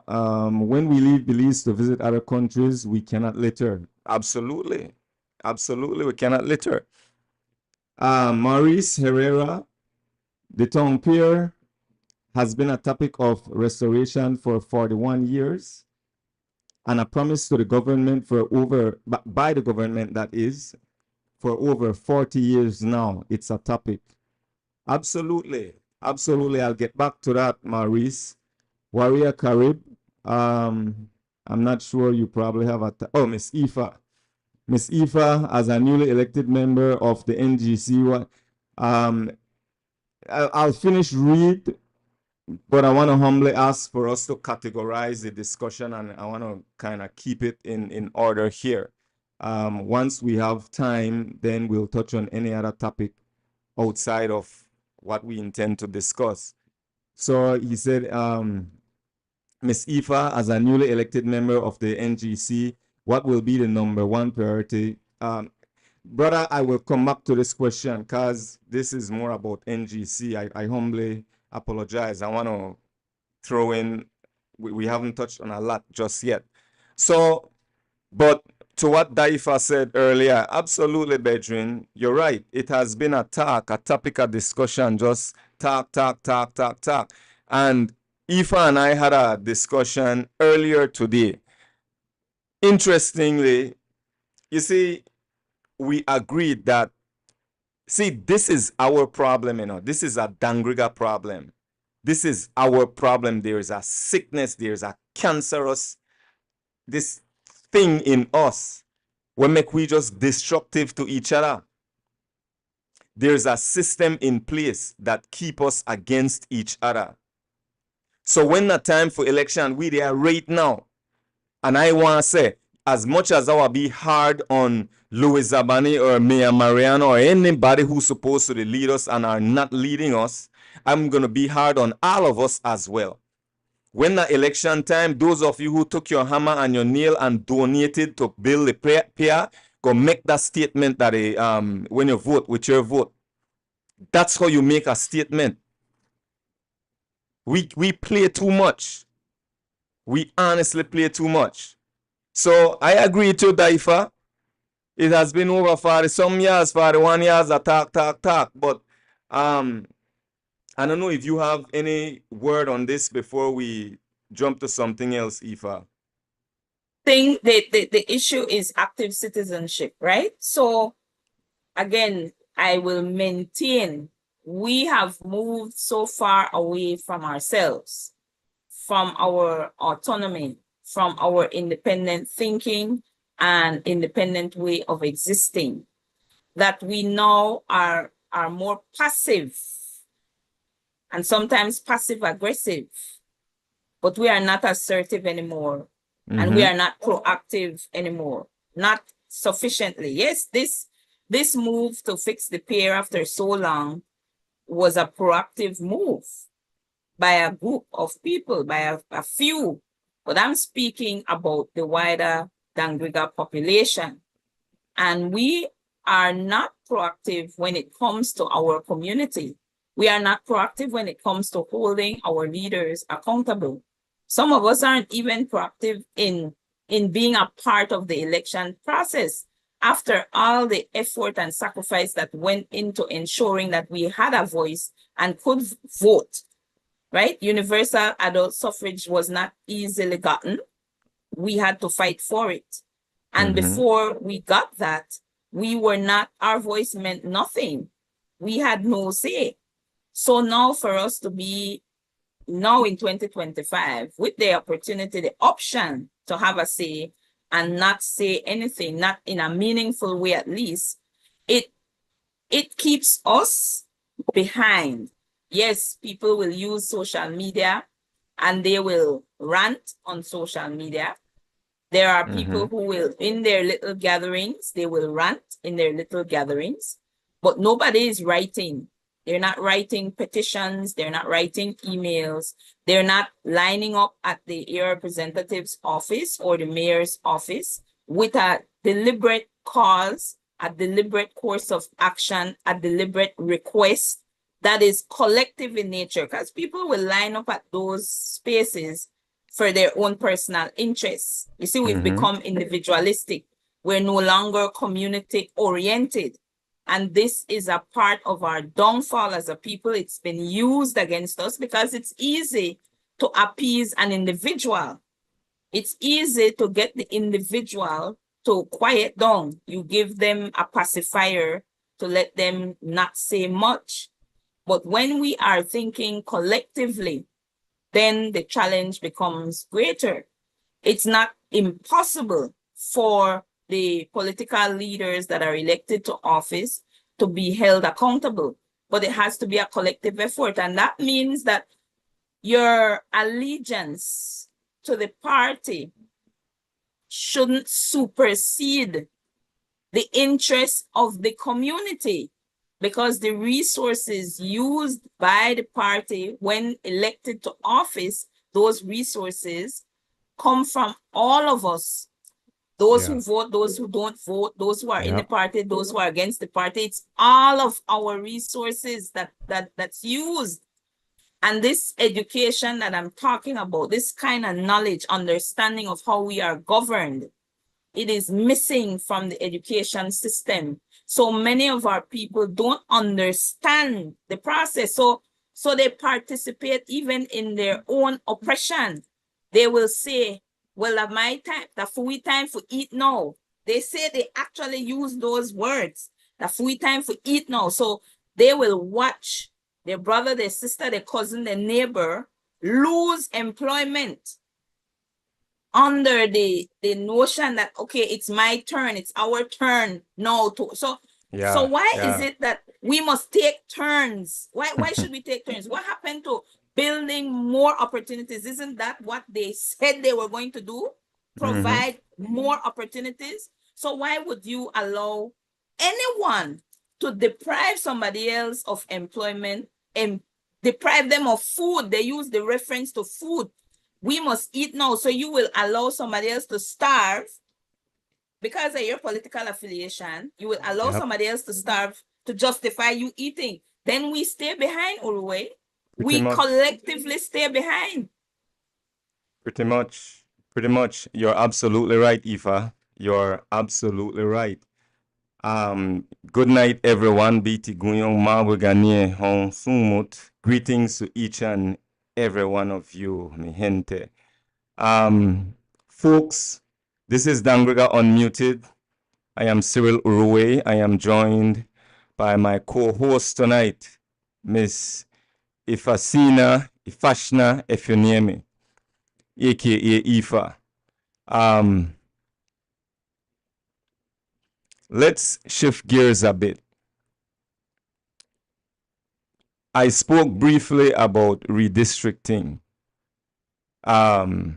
Speaker 1: When we leave Belize to visit other countries, we cannot litter. Absolutely, we cannot litter. Maurice Herrera, the Town Pier has been a topic of restoration for 41 years, and a promise to the government by the government, that is, for over 40 years now. It's a topic. Absolutely. Absolutely. I'll get back to that, Maurice. Warrior Carib. I'm not sure you probably have oh, Miss Ifa. Miss Ifa, as a newly elected member of the NGC, I'll finish read, but I want to humbly ask for us to categorize the discussion, and I want to kind of keep it in order here. Once we have time, then we'll touch on any other topic outside of what we intend to discuss. So he said, Ms. Ifa, as a newly elected member of the NGC, what will be the #1 priority? Brother, I will come back to this question because this is more about NGC. I humbly apologize. I want to throw in, we haven't touched on a lot just yet. So, but to what Daifa said earlier, absolutely, Bedrin, you're right. It has been a topic of discussion, just talk. And Ifa and I had a discussion earlier today. Interestingly, you see, we agreed that, see, this is our problem, you know. This is a Dangriga problem. This is our problem. There is a sickness, there is a cancerous, this thing in us. We just destructive to each other. There's a system in place that keep us against each other. So when the time for election, we there right now. And I want to say, as much as I will be hard on Louis Zabani or Mayor Mariano or anybody who's supposed to lead us and are not leading us, I'm going to be hard on all of us as well. When the election time, those of you who took your hammer and your nail and donated to build the pier, go make that statement that when you vote with your vote. That's how you make a statement. We play too much. We honestly play too much. So I agree to Daifa. It has been over 40-some years, 41 years of talk. But I don't know if you have any word on this before we jump to something else, Ifa.
Speaker 7: The issue is active citizenship, right? So again, I will maintain we have moved so far away from ourselves, from our autonomy, from our independent thinking and independent way of existing, that we now are more passive and sometimes passive aggressive, but we are not assertive anymore. And we are not proactive anymore, not sufficiently. Yes, this move to fix the pier after so long was a proactive move by a group of people, by a few. But I'm speaking about the wider Dangriga population. And we are not proactive when it comes to our community. We are not proactive when it comes to holding our leaders accountable. Some of us aren't even proactive in being a part of the election process after all the effort and sacrifice that went into ensuring that we had a voice and could vote, right? Universal adult suffrage was not easily gotten. We had to fight for it. And before we got that, our voice meant nothing. We had no say. So now for us to be now in 2025, with the opportunity, the option to have a say and not say anything, not in a meaningful way at least, it keeps us behind. Yes, people will use social media and they will rant on social media. There are people who will, in their little gatherings, they will rant in their little gatherings, but nobody is writing. They're not writing petitions. They're not writing emails. They're not lining up at the area representative's office or the mayor's office with a deliberate cause, a deliberate course of action, a deliberate request that is collective in nature, because people will line up at those spaces for their own personal interests. You see, we've become individualistic. We're no longer community oriented. And this is a part of our downfall as a people. It's been used against us because it's easy to appease an individual. It's easy to get the individual to quiet down. You give them a pacifier to let them not say much. But when we are thinking collectively, then the challenge becomes greater. It's not impossible for the political leaders that are elected to office to be held accountable, but it has to be a collective effort. And that means that your allegiance to the party shouldn't supersede the interests of the community, because the resources used by the party when elected to office, those resources come from all of us. Those who vote, those who don't vote, those who are in the party, those who are against the party. It's all of our resources that's used. And this education that I'm talking about, this kind of knowledge, understanding of how we are governed, it is missing from the education system. So many of our people don't understand the process. So they participate even in their own oppression. They will say, well, at my time, the free time for eat now. They say they actually use those words, the free time for eat now. So they will watch their brother, their sister, their cousin, their neighbor lose employment under the notion that, okay, it's my turn, it's our turn now. So why is it that we must take turns? Why should we take turns? What happened to building more opportunities? Isn't that what they said they were going to do? Provide more opportunities. So why would you allow anyone to deprive somebody else of employment and deprive them of food? They use the reference to food. We must eat now. So you will allow somebody else to starve because of your political affiliation. You will allow somebody else to starve to justify you eating. Then we stay behind, Uruwei. We collectively stay behind.
Speaker 1: Pretty much. You're absolutely right, Ifa. You're absolutely right. Good night, everyone. 𝐷𝑒𝑒𝑒𝑒𝑚 𝐷𝑒𝑒𝑒𝑒𝑚 Greetings to each and every one of you, mi gente. Folks, this is Dangriga Unmuted. I am Cyril Uruwei. I am joined by my co-host tonight, Miss Ifasina Efunyemi, aka Ifa. Let's shift gears a bit. I spoke briefly about redistricting, the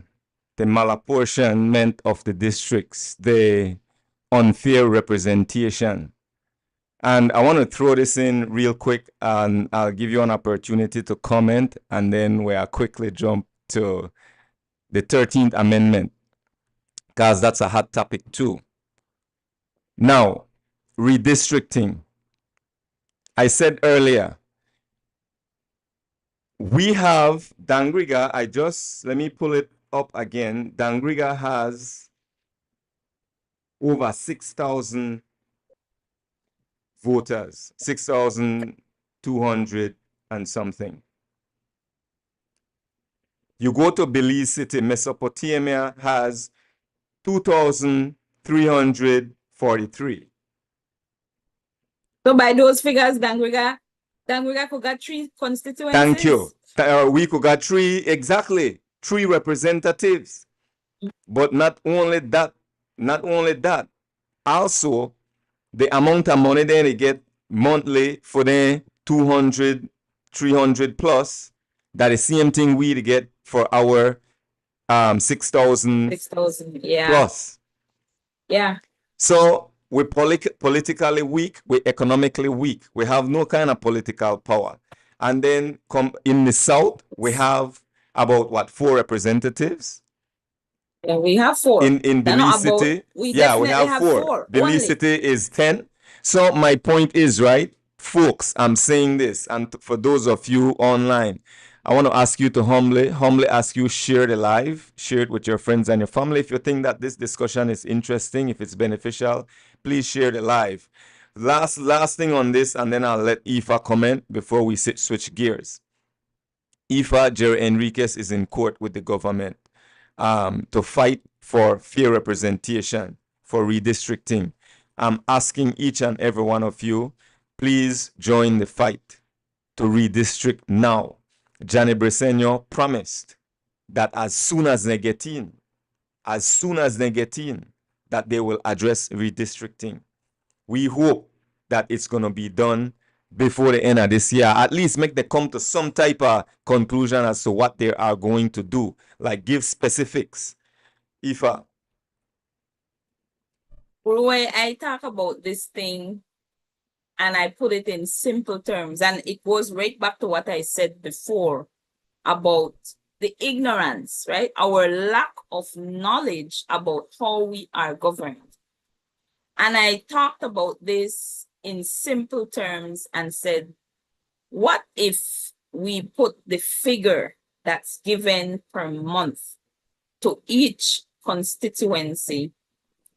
Speaker 1: malapportionment of the districts, the unfair representation. And I want to throw this in real quick, and I'll give you an opportunity to comment, and then we'll quickly jump to the 13th Amendment, because that's a hot topic too. Now, redistricting. I said earlier, we have Dangriga. Let me pull it up again. Dangriga has over 6,000 voters, 6,200 and something. You go to Belize City, Mesopotamia has 2,343.
Speaker 7: So by those figures, Dangriga could get 3 constituencies.
Speaker 1: Thank you. We could get 3 representatives. But not only that, also the amount of money they get monthly for the 200, 300 plus, that the same thing we get for our 6,000 plus.
Speaker 7: Yeah.
Speaker 1: So we're politically weak, we're economically weak. We have no kind of political power. And then in the South, we have about, what, 4 representatives?
Speaker 7: Yeah, we have 4.
Speaker 1: In Belize City, we have 4. Belize City is 10. So my point is, right, folks, I'm saying this, and for those of you online, I want to ask you to humbly ask you, share the live, share it with your friends and your family. If you think that this discussion is interesting, if it's beneficial, please share the live. Last thing on this, and then I'll let Ifa comment before we switch gears. Ifa Jerry Enriquez is in court with the government to fight for fair representation for redistricting. I'm asking each and every one of you, please join the fight to redistrict now. Johnny Briceño promised that as soon as they get in, that they will address redistricting. We hope that it's going to be done before the end of this year. At least make them come to some type of conclusion as to what they are going to do. Like give specifics. Ifa.
Speaker 7: Uruwei, I talk about this thing and I put it in simple terms, and it goes right back to what I said before about the ignorance, right? Our lack of knowledge about how we are governed. And I talked about this in simple terms and said, what if we put the figure that's given per month to each constituency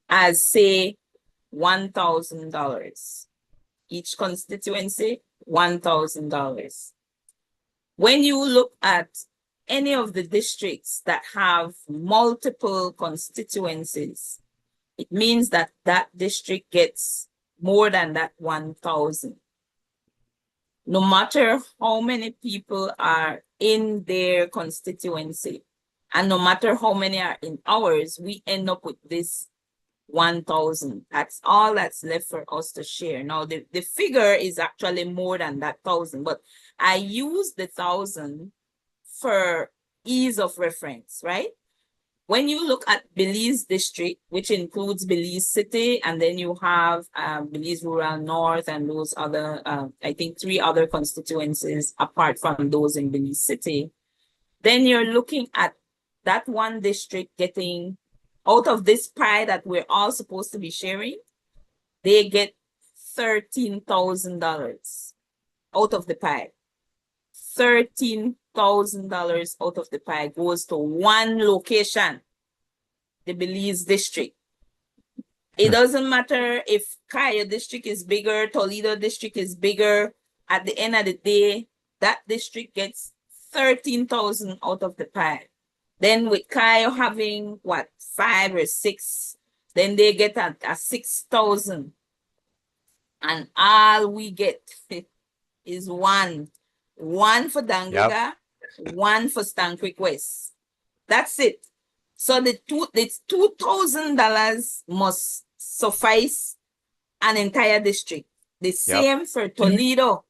Speaker 7: as, say, $1,000? Each constituency, $1,000. When you look at any of the districts that have multiple constituencies, it means that that district gets more than that 1,000. No matter how many people are in their constituency, and no matter how many are in ours, we end up with this 1,000. That's all that's left for us to share. Now, the figure is actually more than that 1,000, but I use the 1,000 for ease of reference, right? When you look at Belize district, which includes Belize City, and then you have Belize Rural North and those other, I think 3 other constituencies apart from those in Belize City, then you're looking at that one district getting, out of this pie that we're all supposed to be sharing, they get $13,000 out of the pie. $13,000 out of the pie goes to one location, the Belize district. It doesn't matter if 𝐾𝐻 district is bigger, Toledo district is bigger. At the end of the day, that district gets 13,000 out of the pie. Then with 𝐾𝐻 having what, 5 or 6, then they get a 6,000. And all we get is one for Dangriga, one for Stann Creek West. That's it. So the $2,000 must suffice an entire district. The same for Toledo,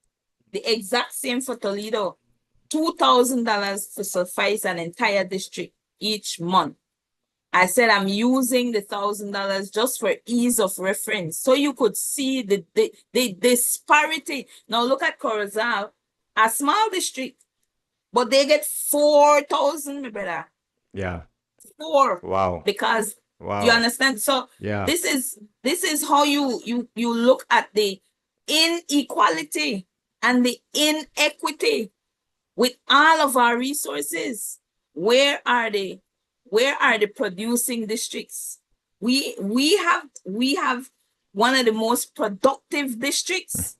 Speaker 7: the exact same for Toledo. $2,000 to suffice an entire district each month. I said I'm using the $1,000 just for ease of reference, so you could see the disparity. Now look at 𝐾𝐻, a small district, but they get 4,000, my brother.
Speaker 1: Yeah.
Speaker 7: 4.
Speaker 1: Wow.
Speaker 7: Because
Speaker 1: wow.
Speaker 7: You understand? So
Speaker 1: yeah.
Speaker 7: This is how you look at the inequality and the inequity with all of our resources. Where are the producing districts? We have one of the most productive districts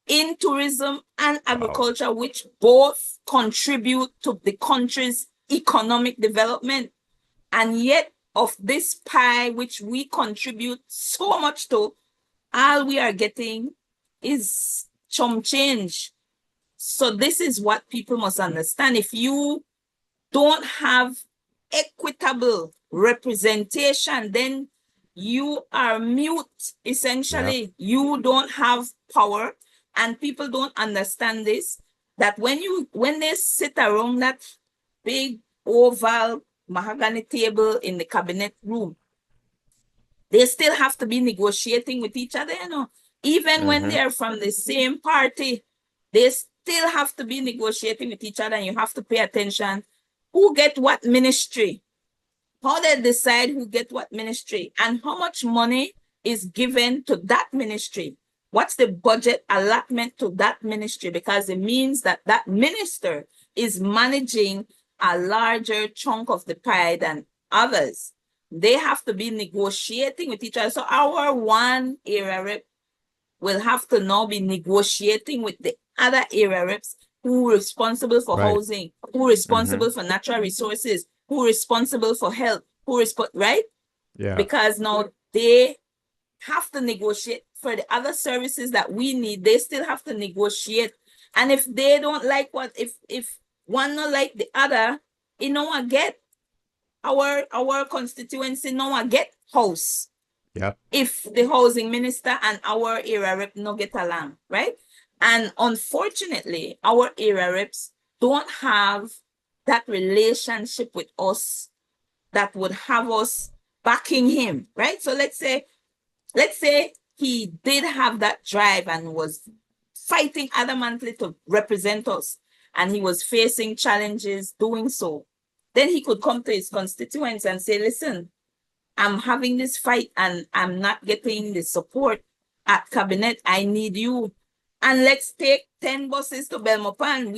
Speaker 7: in tourism and agriculture, which both contribute to the country's economic development. And yet of this pie, which we contribute so much to, all we are getting is chump change. So this is what people must understand. If you don't have equitable representation, then you are mute, essentially. Yep. You don't have power, and people don't understand this, that when they sit around that big oval mahogany table in the cabinet room, they still have to be negotiating with each other, you know. Even when they're from the same party, they still have to be negotiating with each other, and you have to pay attention. Who get what ministry? How they decide who get what ministry, and how much money is given to that ministry? What's the budget allotment to that ministry? Because it means that that minister is managing a larger chunk of the pie than others. They have to be negotiating with each other. So our one area rep will have to now be negotiating with the other area reps who are responsible for housing, who are responsible for natural resources, who are responsible for health, right?
Speaker 1: Yeah.
Speaker 7: Because now they have to negotiate for the other services that we need. They still have to negotiate. And if they don't like what, if one not like the other, you know what get our constituency no one get house.
Speaker 1: Yeah.
Speaker 7: If the housing minister and our area rep no get along, right? And unfortunately, our area reps don't have that relationship with us that would have us backing him, right? So let's say he did have that drive and was fighting adamantly to represent us, and he was facing challenges doing so. Then he could come to his constituents and say, listen, I'm having this fight and I'm not getting the support at cabinet. I need you. And let's take 10 buses to Belmopan.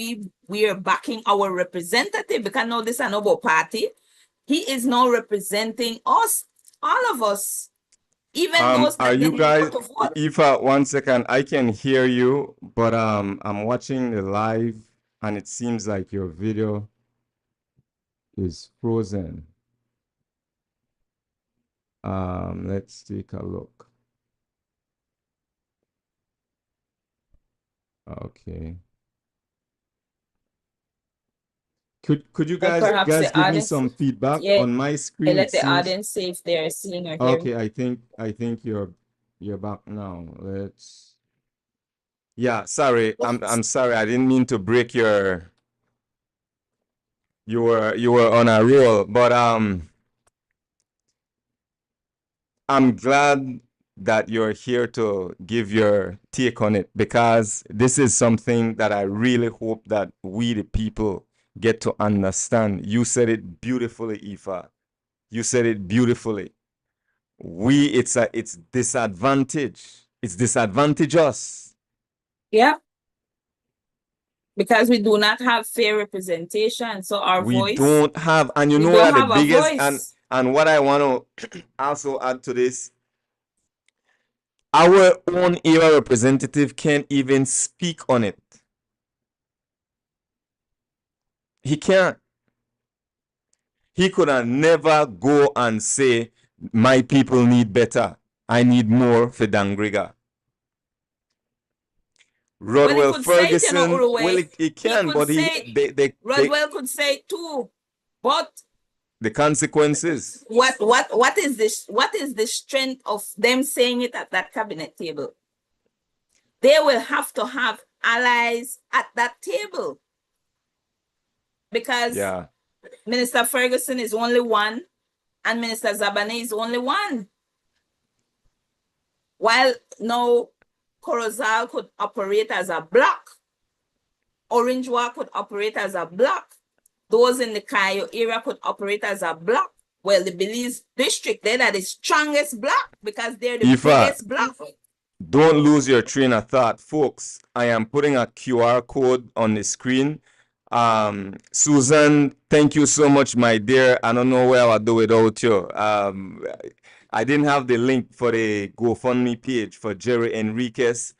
Speaker 7: We are backing our representative, because now this is an Obo party. He is now representing us, all of us. Even those that
Speaker 1: are you
Speaker 7: didn't
Speaker 1: guys,
Speaker 7: go to vote.
Speaker 1: Ifa, 1 second, I can hear you, but I'm watching the live and it seems like your video is frozen. Let's take a look. Okay. Could you
Speaker 7: But
Speaker 1: guys
Speaker 7: perhaps the
Speaker 1: give me
Speaker 7: audience-
Speaker 1: some feedback
Speaker 7: Yeah,
Speaker 1: on my screen?
Speaker 7: Let
Speaker 1: It
Speaker 7: the
Speaker 1: seems-
Speaker 7: audience say if they're seeing or hearing.
Speaker 1: Okay, I think you're back now. Let's. Yeah, sorry. I'm sorry. I didn't mean to break your. You were on a roll, but I'm glad that you're here to give your take on it, because this is something that I really hope that we the people get to understand. You said it beautifully, Ifa. You said it beautifully. It's disadvantage. It's disadvantage us.
Speaker 7: Yeah. Because we do not have fair representation. So our
Speaker 1: We
Speaker 7: voice.
Speaker 1: don't have, and you
Speaker 7: we
Speaker 1: know
Speaker 7: don't
Speaker 1: what the
Speaker 7: have a
Speaker 1: biggest
Speaker 7: voice.
Speaker 1: and what I want to also add to this, our own area representative can't even speak on it. He can't. He could have never go and say, my people need better. I need more for Dangriga. Rodwell
Speaker 7: could say it, you know,
Speaker 1: Ferguson,
Speaker 7: Uruwei.
Speaker 1: well, he can,
Speaker 7: could
Speaker 1: but
Speaker 7: say Rodwell could say too, but
Speaker 1: the consequences.
Speaker 7: what is this? What is the strength of them saying it at that cabinet table? They will have to have allies at that table, because
Speaker 1: Yeah.
Speaker 7: Minister Ferguson is only one, and Minister Zabane is only one. While now Corozal could operate as a block, Orangewa could operate as a block, those in the Kayo area could operate as a block. Well, the Belize district, they're the strongest block because they're the biggest block.
Speaker 1: Don't lose your train of thought, folks. I am putting a QR code on the screen. Susan, thank you so much, my dear. I don't know where I would do without you. I didn't have the link for the GoFundMe page for Jerry Enriquez.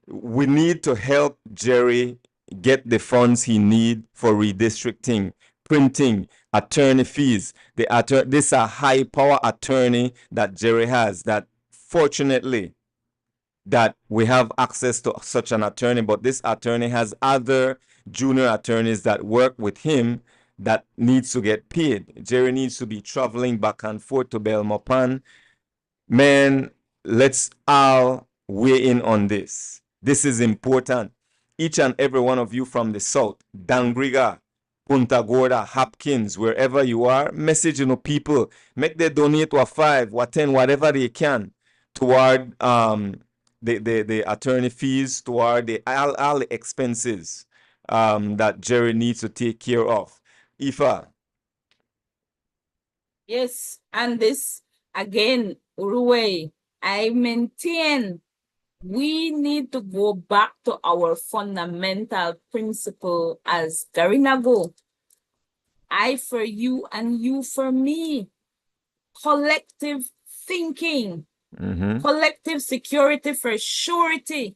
Speaker 1: We need to help Jerry get the funds he needs for redistricting, printing, attorney fees. This is a high power attorney that Jerry has, that fortunately that we have access to such an attorney, but this attorney has other junior attorneys that work with him that needs to get paid. Jerry needs to be traveling back and forth to Belmopan. Man, let's all weigh in on this. This is important. Each and every one of you from the south, Dangriga, Punta Gorda, Hopkins, wherever you are, message people. Make them donate to a 5, or 10, whatever they can toward the attorney fees, toward all the expenses that Jerry needs to take care of. Ifa.
Speaker 7: Yes, and this again, Uruwei, I maintain we need to go back to our fundamental principle as Garinago. I for you and you for me. Collective thinking. Collective security for surety.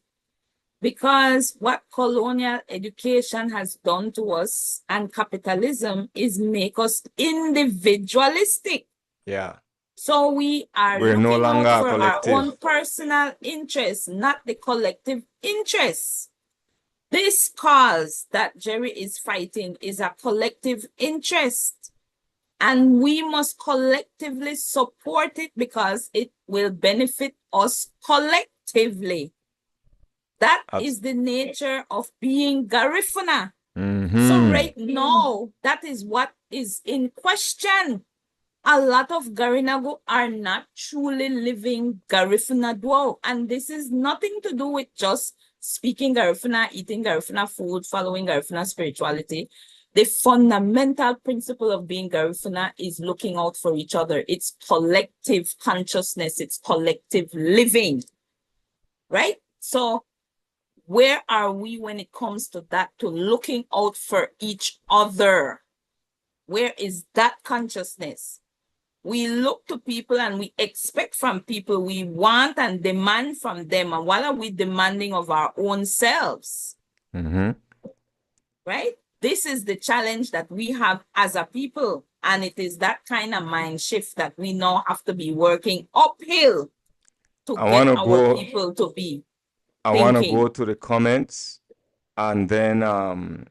Speaker 7: Because what colonial education has done to us and capitalism is make us individualistic.
Speaker 1: Yeah.
Speaker 7: So we are
Speaker 1: We're no
Speaker 7: looking
Speaker 1: longer
Speaker 7: out
Speaker 1: a
Speaker 7: for our
Speaker 1: collective.
Speaker 7: own personal interests, not the collective interests. This cause that Jerry is fighting is a collective interest, and we must collectively support it because it will benefit us collectively. That is the nature of being Garifuna. So right now, that is what is in question. A lot of Garinagu are not truly living Garifuna Dwell. And this is nothing to do with just speaking Garifuna, eating Garifuna food, following Garifuna spirituality. The fundamental principle of being Garifuna is looking out for each other. It's collective consciousness. It's collective living, right? So where are we when it comes to that, to looking out for each other? Where is that consciousness? We look to people and we expect from people, we want and demand from them. And what are we demanding of our own selves? Right? This is the challenge that we have as a people. And it is that kind of mind shift that we now have to be working uphill to get our people to be
Speaker 1: I want to go to the comments, and then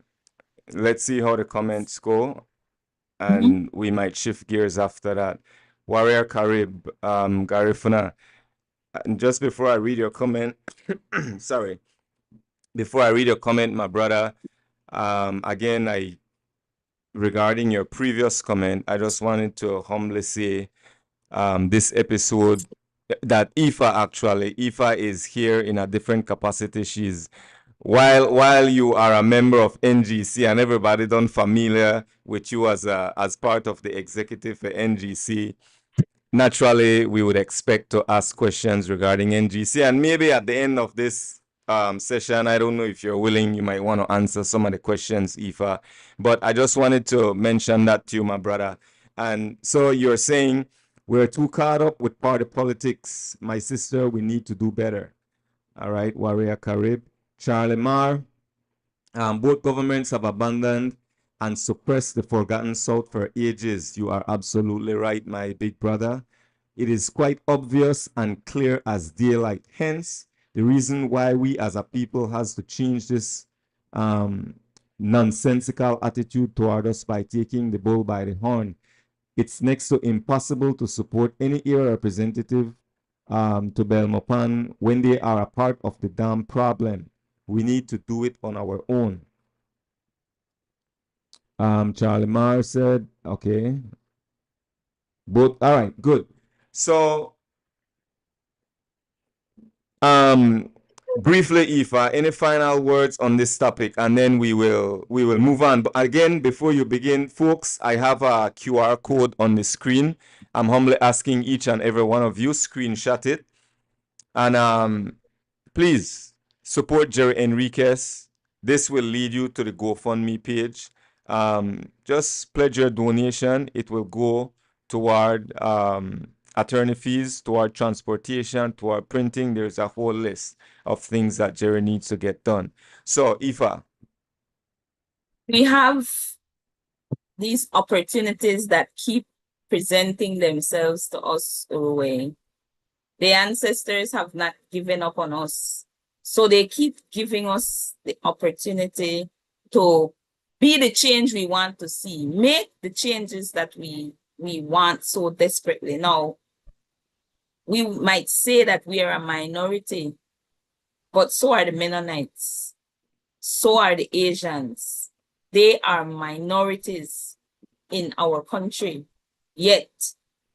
Speaker 1: let's see how the comments go, and we might shift gears after that. Warrior Carib, Garifuna, and just before I read your comment, sorry, before I read your comment, my brother, again, regarding your previous comment, I just wanted to humbly say this episode that Ifa is here in a different capacity. She's while you are a member of NGC and everybody done familiar with you as part of the executive for NGC, naturally we would expect to ask questions regarding NGC, and maybe at the end of this session, I don't know if you're willing, you might want to answer some of the questions, Ifa, but I just wanted to mention that to you, my brother. And so you're saying we're too caught up with party politics. My sister, we need to do better. All right, Warrior Carib. Charlie Marr, both governments have abandoned and suppressed the forgotten South for ages. You are absolutely right, my big brother. It is quite obvious and clear as daylight. Hence, the reason why we as a people has to change this nonsensical attitude toward us by taking the bull by the horn. It's next to impossible to support any era representative to Belmopan when they are a part of the damn problem. We need to do it on our own. Charlie Marr said, okay. Both, all right, good. So, briefly, Ifa, any final words on this topic, and then we will move on. But again, before you begin, folks, I have a QR code on the screen. I'm humbly asking each and every one of you screenshot it, and please support Jerry Enriquez. This will lead you to the GoFundMe page. Just pledge your donation. It will go toward attorney fees, toward transportation, toward printing. There's a whole list of things that Jerry needs to get done. So, Ifa.
Speaker 7: We have these opportunities that keep presenting themselves to us, Uruwei. The ancestors have not given up on us. So they keep giving us the opportunity to be the change we want to see, make the changes that we want so desperately. Now, we might say that we are a minority, but so are the Mennonites. So are the Asians. They are minorities in our country, yet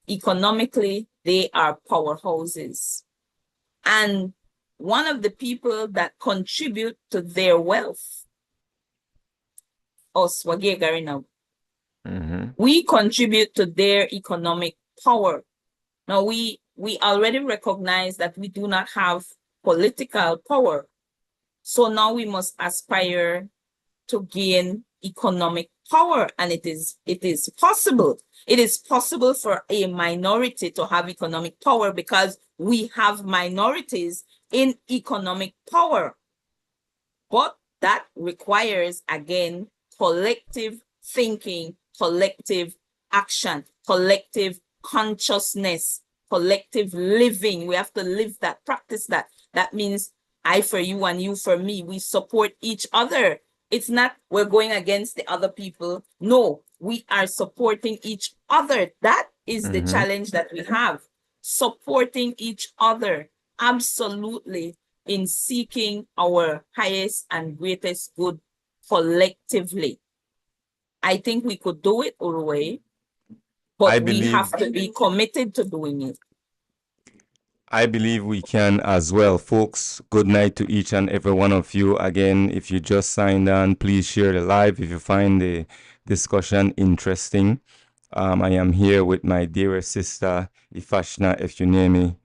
Speaker 7: economically, they are powerhouses. And one of the people that contribute to their wealth, us, Wage Garinagu, we contribute to their economic power. Now, we already recognize that we do not have political power. So now we must aspire to gain economic power, and it is possible. It is possible for a minority to have economic power because we have minorities in economic power. But that requires, again, collective thinking, collective action, collective consciousness, collective living. We have to live that, practice that. That means I for you and you for me. We support each other. It's not we're going against the other people. No, we are supporting each other. That is the challenge that we have. Supporting each other. Absolutely. In seeking our highest and greatest good collectively. I think we could do it, Uruwei, but we have to be committed to doing it.
Speaker 1: I believe we can as well. Folks, good night to each and every one of you. Again, if you just signed on, please share the live if you find the discussion interesting. I am here with my dearest sister, Ifasina Efunyemi,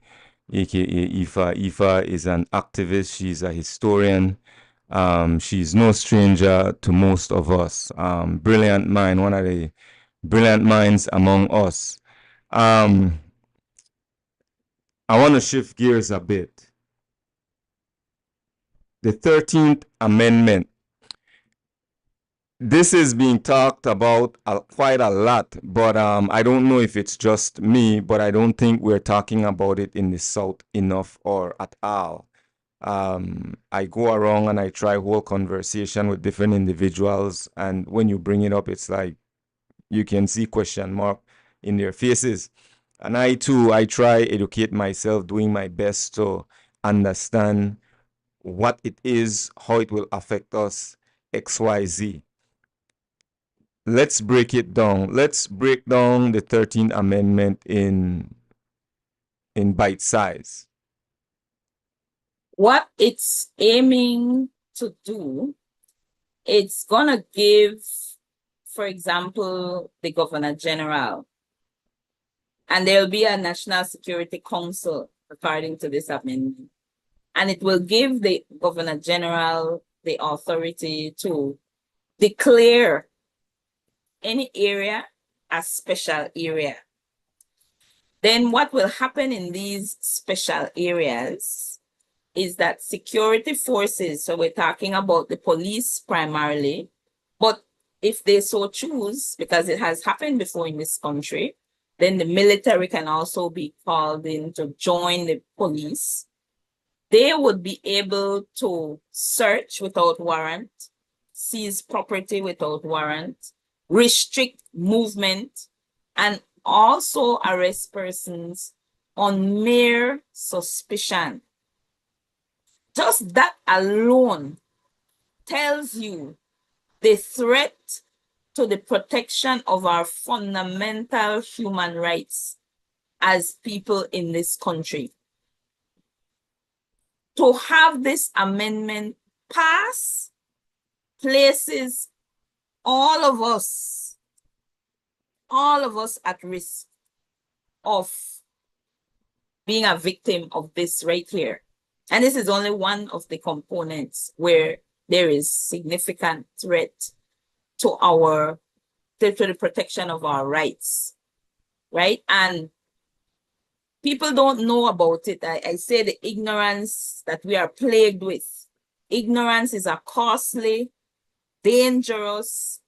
Speaker 1: aka Ifa. Ifa is an activist. She's a historian. She's no stranger to most of us. Brilliant mind, one of the brilliant minds among us. I want to shift gears a bit. The 13th Amendment. This is being talked about quite a lot, but I don't know if it's just me, but I don't think we're talking about it in the South enough or at all. I go around and I try whole conversation with different individuals, and when you bring it up, it's like you can see question mark in their faces. And I too, I try educate myself, doing my best to understand what it is, how it will affect us, XYZ. Let's break it down. Let's break down the 13th Amendment in bite size.
Speaker 7: What it's aiming to do, it's gonna give, for example, the Governor General, and there'll be a National Security Council according to this amendment, and it will give the Governor General the authority to declare any area a special area. Then what will happen in these special areas is that security forces, so we're talking about the police primarily, but if they so choose, because it has happened before in this country, then the military can also be called in to join the police. They would be able to search without warrant, seize property without warrant, restrict movement, and also arrest persons on mere suspicion. Just that alone tells you the threat to the protection of our fundamental human rights as people in this country. To have this amendment pass places all of us at risk of being a victim of this right here. And this is only one of the components where there is significant threat to the protection of our rights, right? And people don't know about it. I say the ignorance that we are plagued with. Ignorance is a costly, dangerous,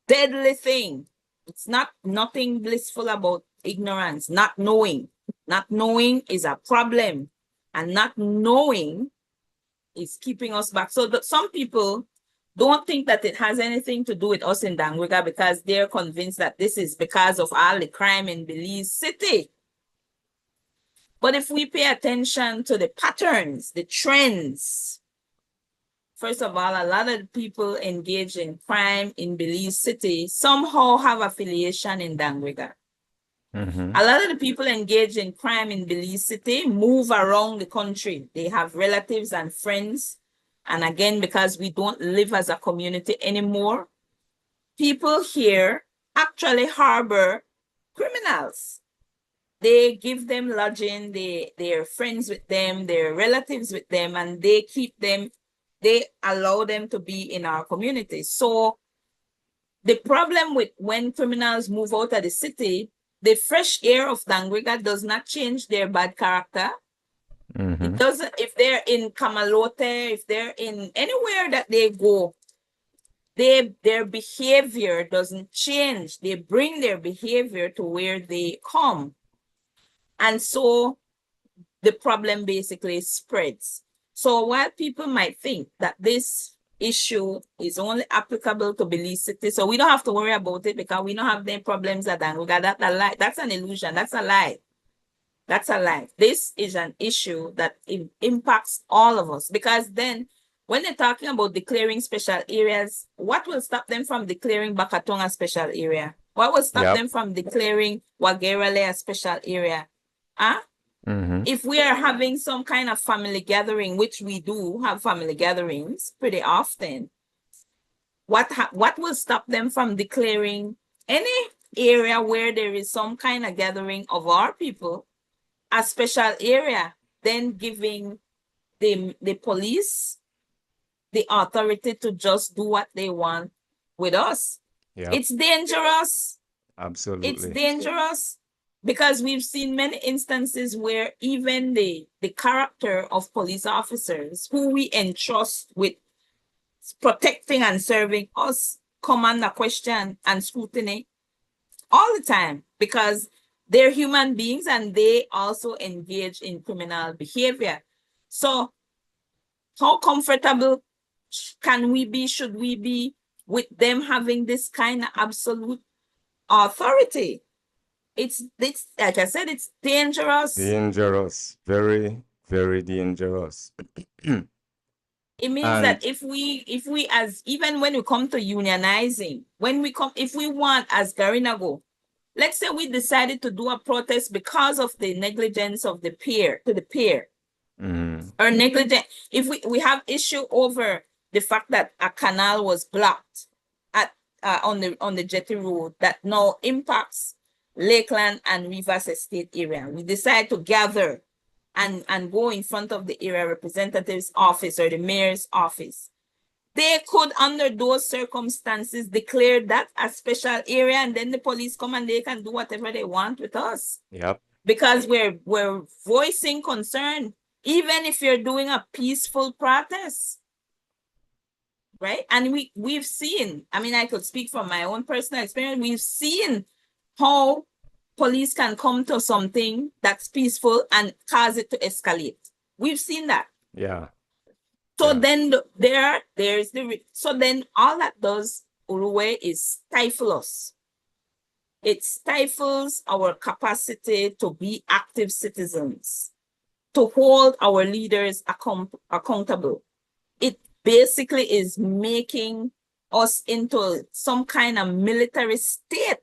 Speaker 7: deadly thing. It's nothing blissful about ignorance, not knowing. Not knowing is a problem, and not knowing is keeping us back. So some people don't think that it has anything to do with us in Dangriga because they're convinced that this is because of all the crime in Belize City. But if we pay attention to the patterns, the trends, first of all, a lot of the people engaged in crime in Belize City somehow have affiliation in Dangriga. A lot of the people engaged in crime in Belize City move around the country. They have relatives and friends. And again, because we don't live as a community anymore, people here actually harbor criminals. They give them lodging, they're friends with them, they're relatives with them, and they allow them to be in our community. So the problem with when criminals move out of the city, the fresh air of Dangriga does not change their bad character. It doesn't, if they're in 𝐾𝐚𝐧𝐿, if they're in anywhere that they go, their behavior doesn't change. They bring their behavior to where they come. And so the problem basically spreads. So while people might think that this issue is only applicable to Belize City, so we don't have to worry about it because we don't have any problems at Dangriga, that's a lie. That's an illusion. That's a lie. That's a lie. This is an issue that impacts all of us, because then when they're talking about declaring special areas, what will stop them from declaring Bakatonga a special area? What will stop them from declaring 𝐿 a special area? Huh? If we are having some kind of family gathering, which we do have family gatherings pretty often, what will stop them from declaring any area where there is some kind of gathering of our people a special area, then giving the police the authority to just do what they want with us? It's dangerous.
Speaker 1: Absolutely.
Speaker 7: It's dangerous. Because we've seen many instances where even the character of police officers who we entrust with protecting and serving us come under question and scrutiny all the time, because they're human beings and they also engage in criminal behavior. So how comfortable can we be, should we be, with them having this kind of absolute authority? It's like I said, it's dangerous.
Speaker 1: Dangerous. Very, very dangerous.
Speaker 7: It means that if we as, even when we come to unionizing, if we want as Garinago, let's say we decided to do a protest because of the negligence of the pier, or negligent, if we have issue over the fact that a canal was blocked at on the jetty road that now impacts Lakeland and Rivers Estate area, we decide to gather and go in front of the area representative's office or the mayor's office. They could, under those circumstances, declare that a special area, and then the police come and they can do whatever they want with us. Because we're voicing concern, even if you're doing a peaceful protest. Right? And we've seen, I mean, I could speak from my own personal experience, we've seen how police can come to something that's peaceful and cause it to escalate. We've seen that. So then so then all that does, Uruwei, is stifle us. It stifles our capacity to be active citizens, to hold our leaders accountable. It basically is making us into some kind of military state.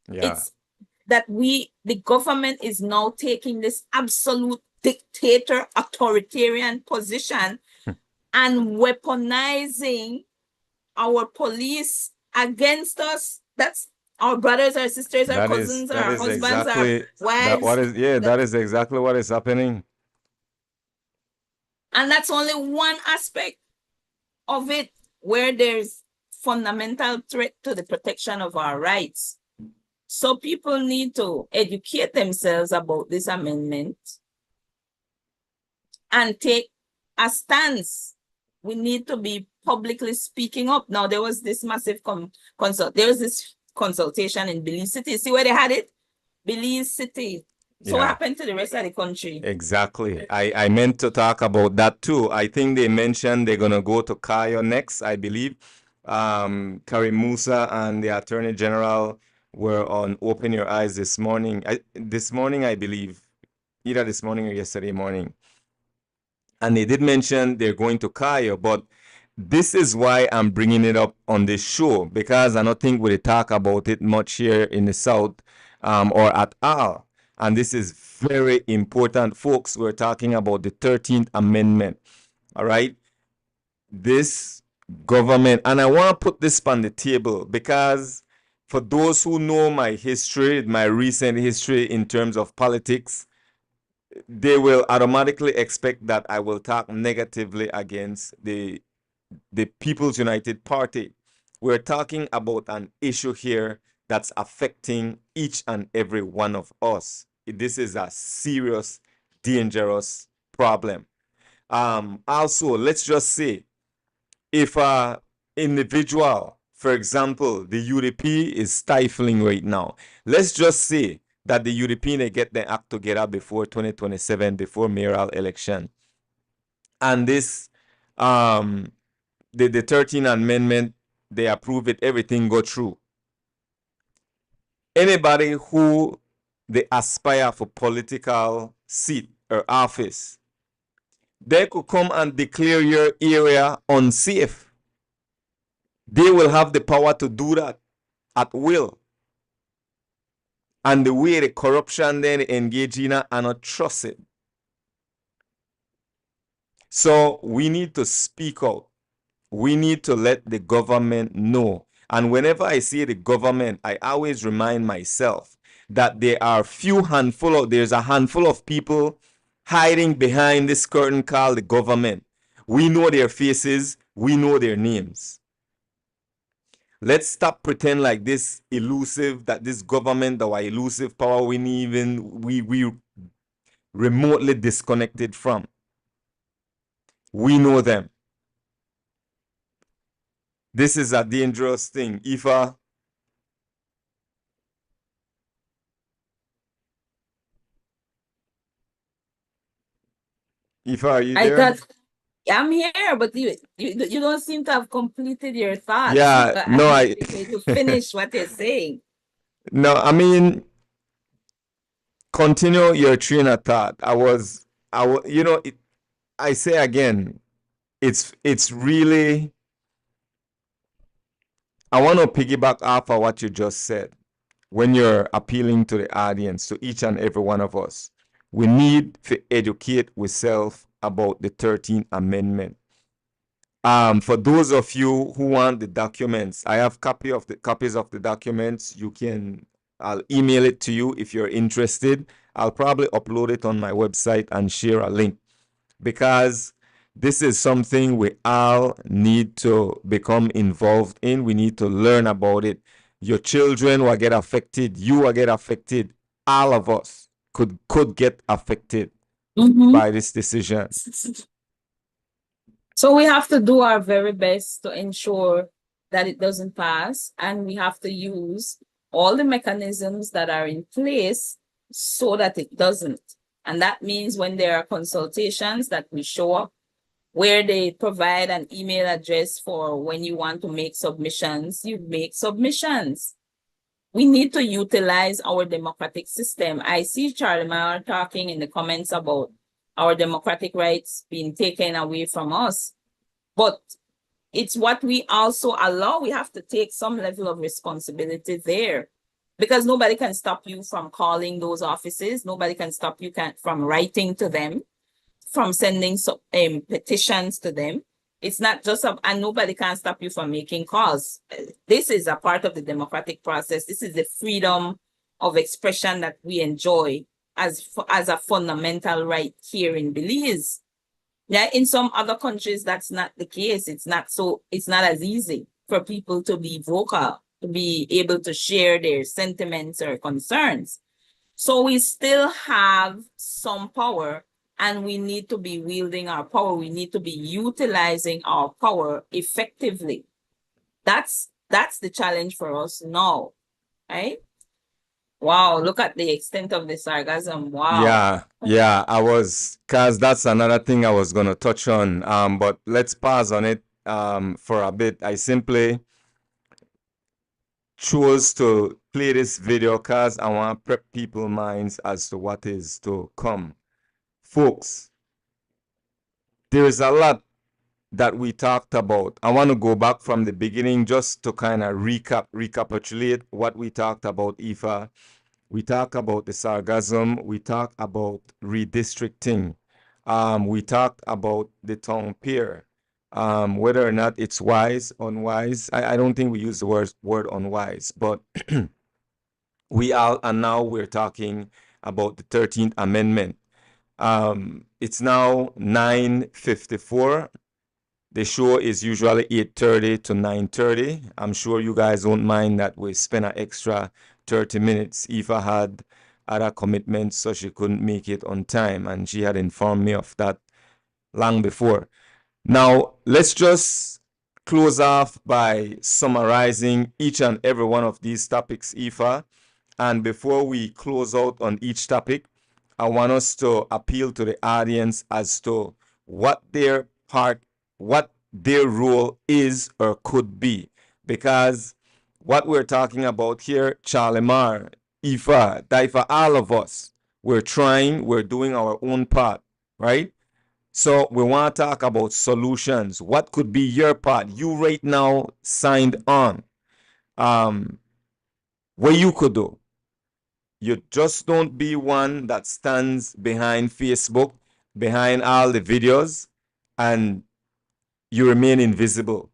Speaker 7: It's that the government is now taking this absolute dictator authoritarian position and weaponizing our police against us. That's our brothers, our sisters, our cousins, our husbands, our wives.
Speaker 1: That is exactly what is happening.
Speaker 7: And that's only one aspect of it where there's fundamental threat to the protection of our rights. So people need to educate themselves about this amendment and take a stance. We need to be publicly speaking up. Now, there was this massive consultation in Belize City. See where they had it? Belize City. So what happened to the rest of the country?
Speaker 1: Exactly. I meant to talk about that too. I think they mentioned they're going to go to 𝐾𝐲 next, I believe. Karim Musa and the Attorney General were on Open Your Eyes this morning. I believe, either this morning or yesterday morning. And they did mention they're going to 𝐾𝐲, but this is why I'm bringing it up on this show, because I don't think we talk about it much here in the South or at all. And this is very important, folks. We're talking about the 13th Amendment, all right? This government, and I want to put this on the table because for those who know my history, my recent history in terms of politics, they will automatically expect that I will talk negatively against the People's United Party. We're talking about an issue here that's affecting each and every one of us. This is a serious, dangerous problem. Also, let's just say, if an individual For example, the UDP is stifling right now. Let's just say that the UDP they get their act together before 2027, before mayoral election. And this, the 13th Amendment, they approve it, everything go through. Anybody who they aspire for political seat or office, they could come and declare your area unsafe. They will have the power to do that at will. And the way the corruption then engage in it, I not trust it. So we need to speak out. We need to let the government know. And whenever I say the government, I always remind myself that there's a handful of people hiding behind this curtain called the government. We know their faces, we know their names. Let's stop pretend like this elusive, that this government, our elusive power, we remotely disconnected from. We know them. This is a dangerous thing. Ifa. Ifa, are you there?
Speaker 7: I'm here, but you don't seem to have completed your thoughts.
Speaker 1: Yeah, no, I
Speaker 7: to finish what you're saying.
Speaker 1: No, I mean, continue your train of thought. I say again, it's really, I want to piggyback off of what you just said. When you're appealing to the audience, to each and every one of us, we need to educate ourselves about the 13th Amendment. For those of you who want the documents, I have copies of the documents. I'll email it to you if you're interested. I'll probably upload it on my website and share a link, because this is something we all need to become involved in. We need to learn about it. Your children will get affected. You will get affected. All of us could get affected by this decision.
Speaker 7: So we have to do our very best to ensure that it doesn't pass, and we have to use all the mechanisms that are in place so that it doesn't. And that means when there are consultations, that we show up, where they provide an email address for when you want to make submissions, you make submissions. We need to utilize our democratic system. I see Charlie Mayer talking in the comments about our democratic rights being taken away from us. But it's what we also allow. We have to take some level of responsibility there, because nobody can stop you from calling those offices. Nobody can stop you from writing to them, from sending petitions to them. It's not just, and nobody can stop you from making calls. This is a part of the democratic process. This is the freedom of expression that we enjoy as a fundamental right here in Belize. Yeah, in some other countries, that's not the case. It's not as easy for people to be vocal, to be able to share their sentiments or concerns. So we still have some power, and we need to be wielding our power. We need to be utilizing our power effectively. That's the challenge for us now, right? Wow, look at the extent of the sarcasm. Wow.
Speaker 1: Yeah, cause that's another thing I was gonna touch on. But let's pause on it for a bit. I simply chose to play this video cause I want to prep people's minds as to what is to come. Folks, there is a lot that we talked about. I want to go back from the beginning just to kind of recapitulate what we talked about, Ifa. We talked about the sarcasm. We talked about redistricting. We talked about the Town Pier. Whether or not it's wise, unwise. I don't think we use the word unwise, but we're talking about the 13th Amendment. It's now 9:54. The show is usually 8:30 to 9:30. I'm sure you guys don't mind that we spend an extra 30 minutes. Eva had other commitments, so she couldn't make it on time, and she had informed me of that long before. Now, let's just close off by summarizing each and every one of these topics, Ifa. And before we close out on each topic, I want us to appeal to the audience as to what their role is or could be. Because what we're talking about here, Chalimar, Ifa, Daifa, all of us, we're trying, we're doing our own part, right? So we want to talk about solutions. What could be your part? You right now signed on. What you could do. You just don't be one that stands behind Facebook, behind all the videos, and you remain invisible.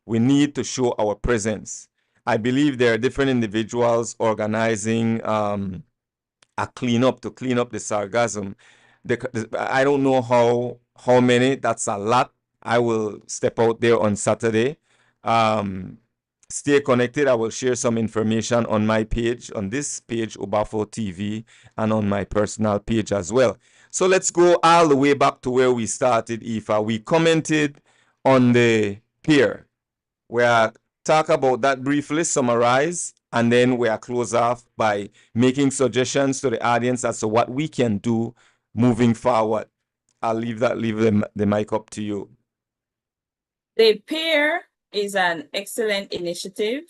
Speaker 1: We need to show our presence. I believe there are different individuals organizing a cleanup to clean up the sargassum. I don't know how many. That's a lot. I will step out there on Saturday. Stay connected. I will share some information on my page, on this page, 𝐂𝐵𝐴𝐹/TV, and on my personal page as well. So let's go all the way back to where we started, Ifa. We commented on the pier. We are talk about that briefly, summarize, and then we are close off by making suggestions to the audience as to what we can do moving forward. I'll leave the mic up to you.
Speaker 7: The pier is an excellent initiative.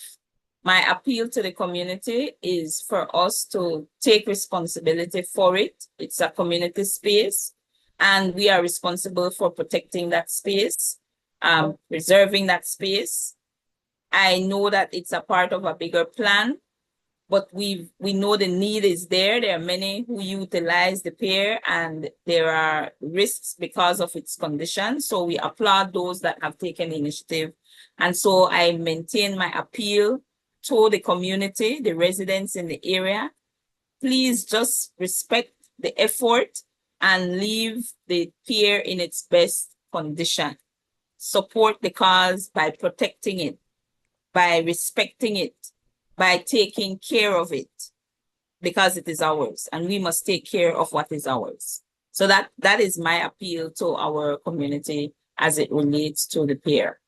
Speaker 7: My appeal to the community is for us to take responsibility for it. It's a community space, and we are responsible for protecting that space, preserving that space. I know that it's a part of a bigger plan, but we know the need is there. There are many who utilize the pier, and there are risks because of its condition. So we applaud those that have taken the initiative. And so I maintain my appeal to the community, the residents in the area. Please just respect the effort and leave the pier in its best condition. Support the cause by protecting it, by respecting it, by taking care of it, because it is ours, and we must take care of what is ours. So that is my appeal to our community as it relates to the pier.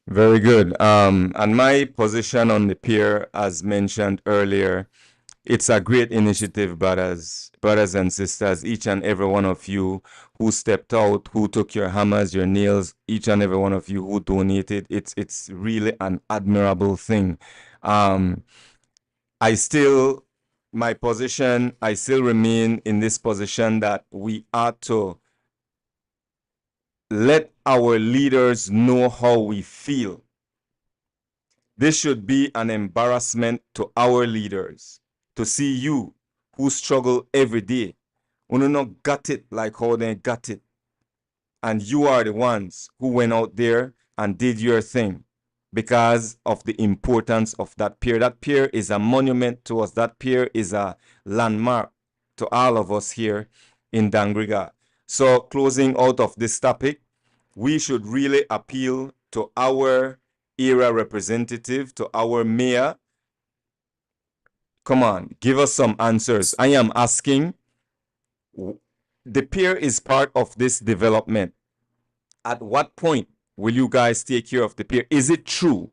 Speaker 1: Very good. And my position on the pier, as mentioned earlier, it's a great initiative, brothers and sisters, each and every one of you who stepped out, who took your hammers, your nails, each and every one of you who donated. It's really an admirable thing. I still remain in this position that we ought to let our leaders know how we feel. This should be an embarrassment to our leaders to see you who struggle every day. You not got it like how they got it. And you are the ones who went out there and did your thing because of the importance of that pier. That pier is a monument to us. That pier is a landmark to all of us here in Dangriga. So closing out of this topic, we should really appeal to our area representative, to our mayor. Come on, give us some answers. I am asking, the pier is part of this development. At what point will you guys take care of the pier? Is it true?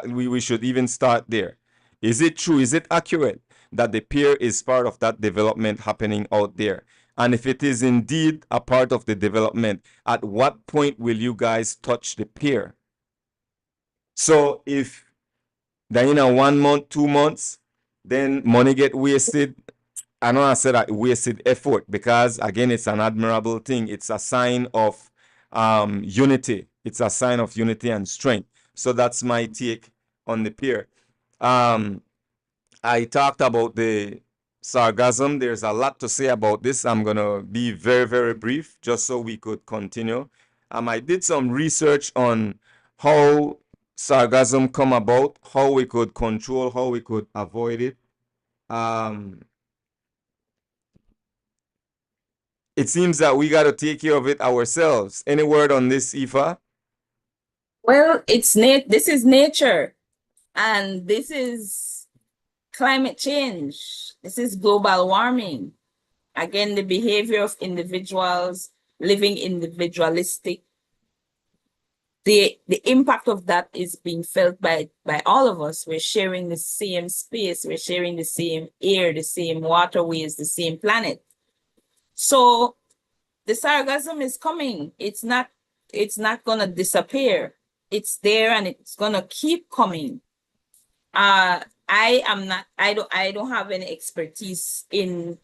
Speaker 1: We should even start there. Is it true? Is it accurate that the pier is part of that development happening out there? And if it is indeed a part of the development, at what point will you guys touch the pier? So if then in 1 month, 2 months, then money get wasted. I know I said that wasted effort because again, it's an admirable thing. It's a sign of unity. It's a sign of unity and strength. So that's my take on the pier. I talked about the sargassum. There's a lot to say about this. I'm gonna be very, very brief just so we could continue. I did some research on how sargassum come about, how we could control, how we could avoid it. It seems that we got to take care of it ourselves. Any word on this, Ifa?
Speaker 7: Well, this is nature, and this is climate change. This is global warming. Again, the behavior of individuals living individualistic the impact of that is being felt by all of us. We're sharing the same space, we're sharing the same air, the same waterways, the same planet. So the sargassum is coming. It's not gonna disappear. It's there and it's gonna keep coming. I don't have any expertise in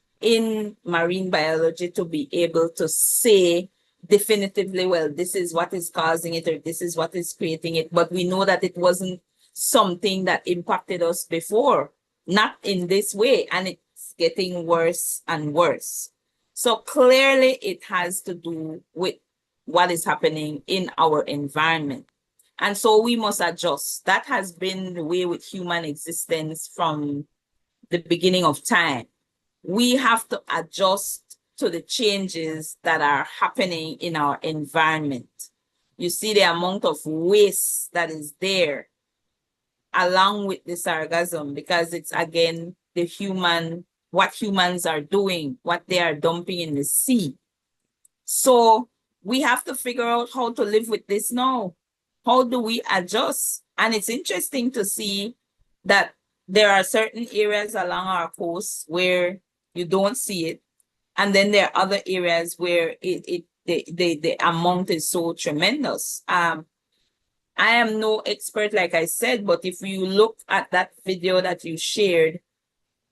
Speaker 7: marine biology to be able to say definitively, well, this is what is causing it or this is what is creating it. But we know that it wasn't something that impacted us before, not in this way, and it's getting worse and worse. So clearly it has to do with what is happening in our environment. And so we must adjust. That has been the way with human existence from the beginning of time. We have to adjust to the changes that are happening in our environment. You see the amount of waste that is there along with the sargassum, because it's again what humans are doing, what they are dumping in the sea. So we have to figure out how to live with this now. How do we adjust? And it's interesting to see that there are certain areas along our coast where you don't see it. And then there are other areas where the amount is so tremendous. I am no expert, like I said, but if you look at that video that you shared,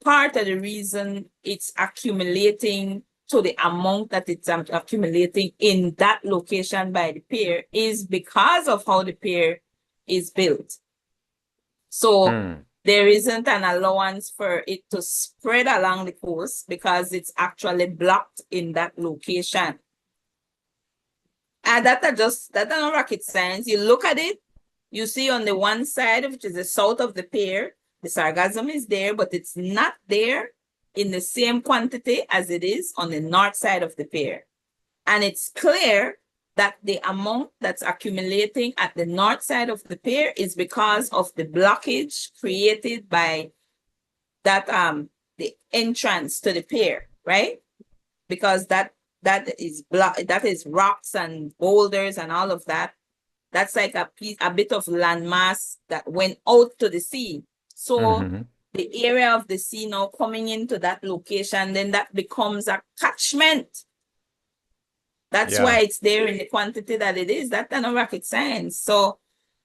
Speaker 7: part of the reason it's accumulating to the amount that it's accumulating in that location by the pier is because of how the pier is built. So there isn't an allowance for it to spread along the coast because it's actually blocked in that location. And that's not rocket science. You look at it, you see on the one side, which is the south of the pier, the sargassum is there, but it's not there in the same quantity as it is on the north side of the pier. And it's clear that the amount that's accumulating at the north side of the pier is because of the blockage created by that the entrance to the pier, right? Because that is rocks and boulders and all of that. That's like a bit of landmass that went out to the sea. So the area of the sea now coming into that location, then that becomes a catchment. That's why it's there in the quantity that it is. That's not rocket science. So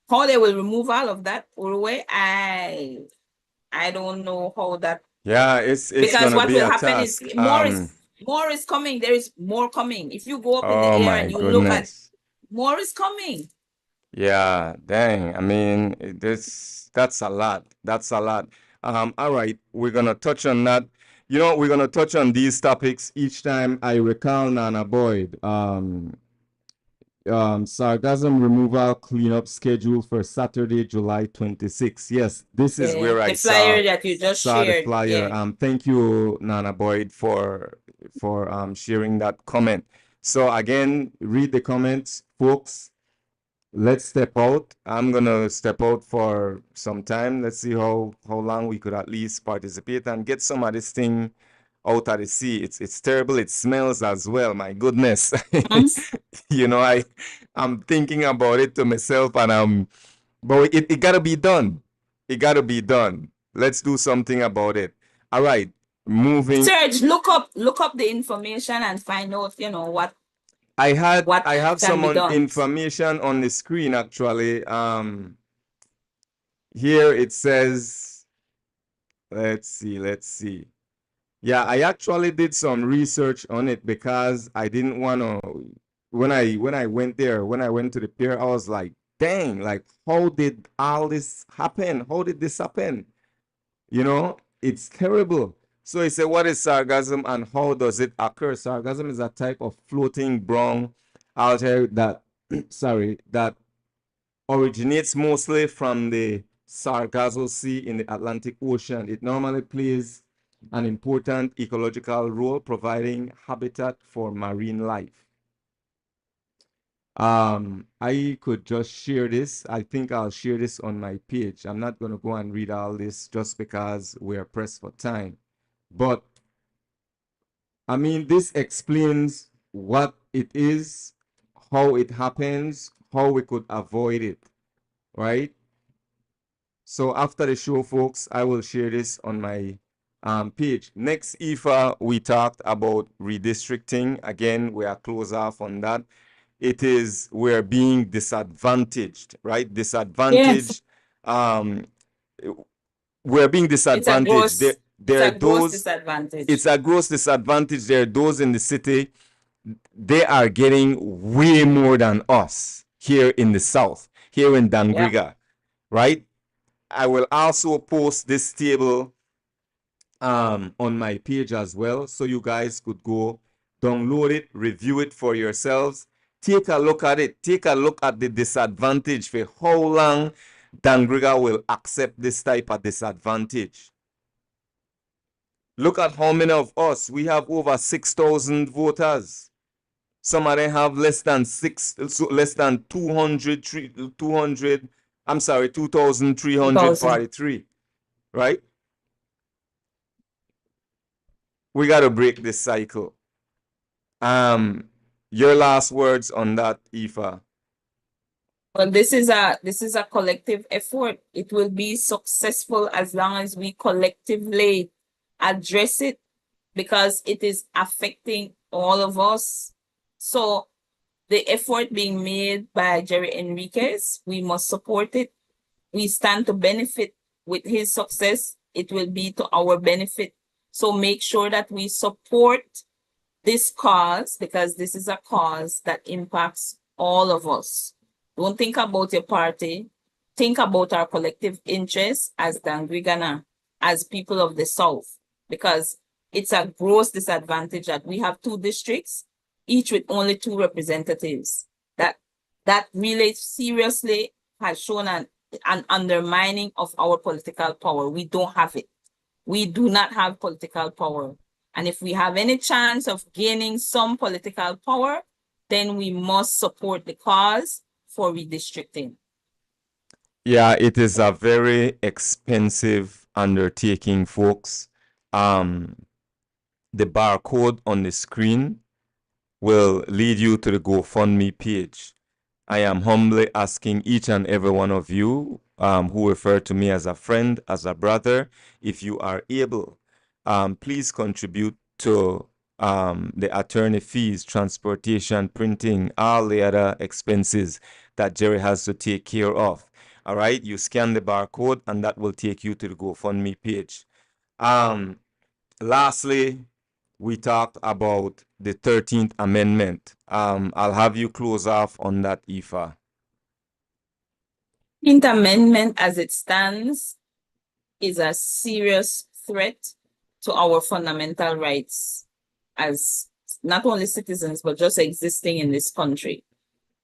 Speaker 7: how they will remove all of that, Uruwei, I don't know how that.
Speaker 1: Yeah, it's
Speaker 7: because
Speaker 1: gonna
Speaker 7: what
Speaker 1: be
Speaker 7: will
Speaker 1: a
Speaker 7: happen
Speaker 1: task.
Speaker 7: is more is coming. There is more coming. If you go up in the
Speaker 1: Oh
Speaker 7: air
Speaker 1: my
Speaker 7: and you look at,
Speaker 1: goodness.
Speaker 7: more is coming.
Speaker 1: Yeah, dang. I mean, that's a lot. That's a lot. All right, we're gonna touch on that. You know, we're gonna touch on these topics each time I recall Nana Boyd. Sargassum removal cleanup schedule for Saturday, July 26th. Yes, this is where I
Speaker 7: The flyer that you just
Speaker 1: saw the
Speaker 7: shared.
Speaker 1: flyer.
Speaker 7: Yeah.
Speaker 1: Thank you, Nana Boyd, for sharing that comment. So again, read the comments, folks. Let's step out. I'm gonna step out for some time. Let's see how long we could at least participate and get some of this thing out of the sea. It's terrible. It smells as well. My goodness. You know, I'm thinking about it to myself, and but it gotta be done. It gotta be done. Let's do something about it. All right, moving.
Speaker 7: Serge, look up the information and find out, what
Speaker 1: I have
Speaker 7: can
Speaker 1: some
Speaker 7: be done.
Speaker 1: information on the screen actually. Here it says, let's see. Yeah, I actually did some research on it because I didn't want to. When I went there, when I went to the pier, I was like, dang, like how did all this happen? How did this happen? You know, it's terrible. So he said, what is sargassum and how does it occur? Sargassum is a type of floating brown algae that, that originates mostly from the Sargasso Sea in the Atlantic Ocean. It normally plays an important ecological role, providing habitat for marine life. I could just share this. I think I'll share this on my page. I'm not going to go and read all this just because we're pressed for time. But, I mean, this explains what it is, how it happens, how we could avoid it, right? So after the show, folks, I will share this on my page. Next, IFA, we talked about redistricting. Again, we are close off on that. It is we're being disadvantaged, right? Disadvantaged. We're being disadvantaged. There are those.
Speaker 7: Disadvantage.
Speaker 1: It's a gross disadvantage. There are those in the city. They are getting way more than us here in the south, here in Dangriga, right? I will also post this table on my page as well, so you guys could go download it, review it for yourselves. Take a look at it. Take a look at the disadvantage for how long Dangriga will accept this type of disadvantage. Look at how many of us. We have over 6,000 voters. Some of them have less than 2,343, right? We got to break this cycle. Your last words on that, Ifa.
Speaker 7: Well, this is a collective effort. It will be successful as long as we collectively address it, because it is affecting all of us. So the effort being made by Jerry Enriquez, we must support it. We stand to benefit with his success. It will be to our benefit. So make sure that we support this cause, because this is a cause that impacts all of us. Don't think about your party. Think about our collective interests as Dangrigana, as people of the South, because it's a gross disadvantage that we have 2 districts, each with only 2 representatives. That really seriously has shown an undermining of our political power. We don't have it. We do not have political power. And if we have any chance of gaining some political power, then we must support the cause for redistricting.
Speaker 1: Yeah, it is a very expensive undertaking, folks. The barcode on the screen will lead you to the GoFundMe page. I am humbly asking each and every one of you who refer to me as a friend, as a brother, if you are able, please contribute to the attorney fees, transportation, printing, all the other expenses that Jerry has to take care of. All right, you scan the barcode and that will take you to the GoFundMe page. Lastly, we talked about the 13th Amendment. I'll have you close off on that, Ifa.
Speaker 7: 13th Amendment, as it stands, is a serious threat to our fundamental rights as not only citizens, but just existing in this country.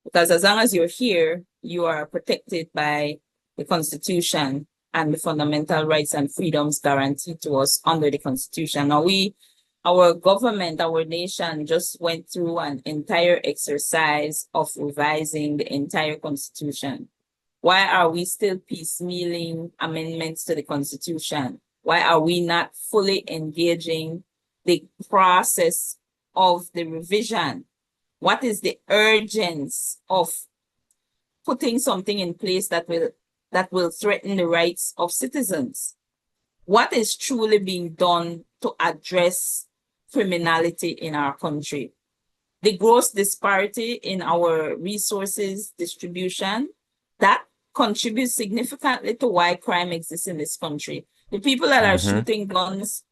Speaker 7: Because as long as you're here, you are protected by the Constitution and the fundamental rights and freedoms guaranteed to us under the Constitution. Now, our government, our nation just went through an entire exercise of revising the entire Constitution. Why are we still piecemealing amendments to the Constitution? Why are we not fully engaging the process of the revision? What is the urgency of putting something in place that will threaten the rights of citizens? What is truly being done to address criminality in our country? The gross disparity in our resources distribution, that contributes significantly to why crime exists in this country. The people that are shooting guns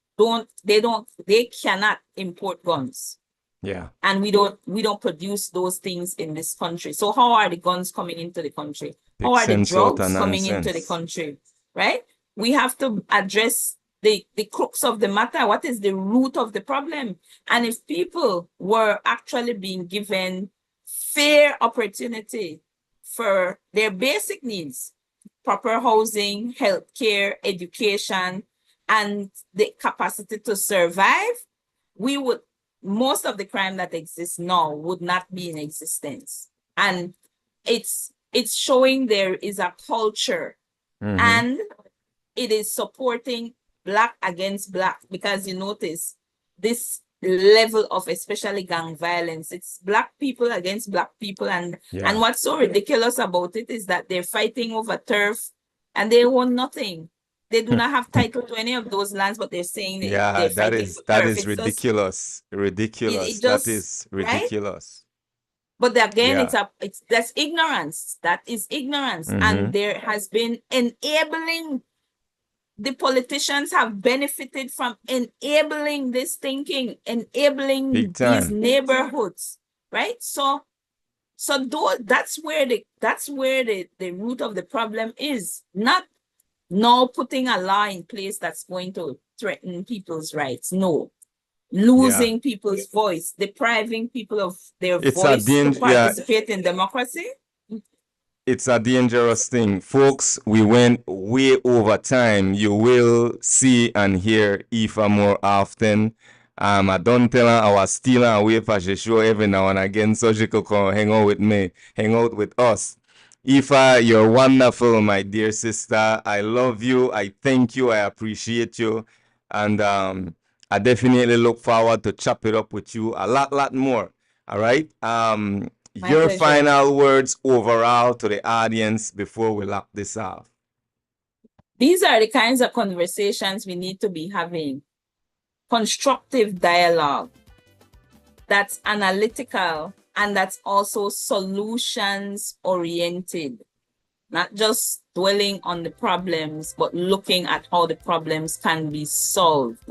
Speaker 7: they cannot import guns.
Speaker 1: Yeah.
Speaker 7: And we don't produce those things in this country. So how are the guns coming into the country? How are the drugs coming into the country? Right? We have to address the crux of the matter. What is the root of the problem? And if people were actually being given fair opportunity for their basic needs, proper housing, healthcare, education, and the capacity to survive, most of the crime that exists now would not be in existence. And it's showing there is a culture, and it is supporting Black against Black, because you notice this level of especially gang violence. It's black people against black people, and what's so ridiculous about it is that they're fighting over turf and they own nothing. They do not have title to any of those lands, but they're saying they're fighting for
Speaker 1: that
Speaker 7: turf.
Speaker 1: is ridiculous. Ridiculous.
Speaker 7: Just,
Speaker 1: that is
Speaker 7: right?
Speaker 1: ridiculous.
Speaker 7: But again, that's ignorance. That is ignorance. And there has been enabling. The politicians have benefited from enabling this thinking, enabling these neighborhoods, right? So that's where the root of the problem is. Not now putting a law in place that's going to threaten people's rights. No. Losing people's voice, depriving people of their voice to participate in democracy.
Speaker 1: It's a dangerous thing. Folks, we went way over time. You will see and hear Ifa more often. I don't tell her I was stealing away for the show every now and again so she could come hang out with me, hang out with us. Ifa, you're wonderful, my dear sister. I love you. I thank you. I appreciate you. And I definitely look forward to chop it up with you a lot more. All right? Your
Speaker 7: pleasure.
Speaker 1: final words overall to the audience before we lock this off.
Speaker 7: These are the kinds of conversations we need to be having. Constructive dialogue that's analytical and that's also solutions oriented. Not just dwelling on the problems, but looking at how the problems can be solved.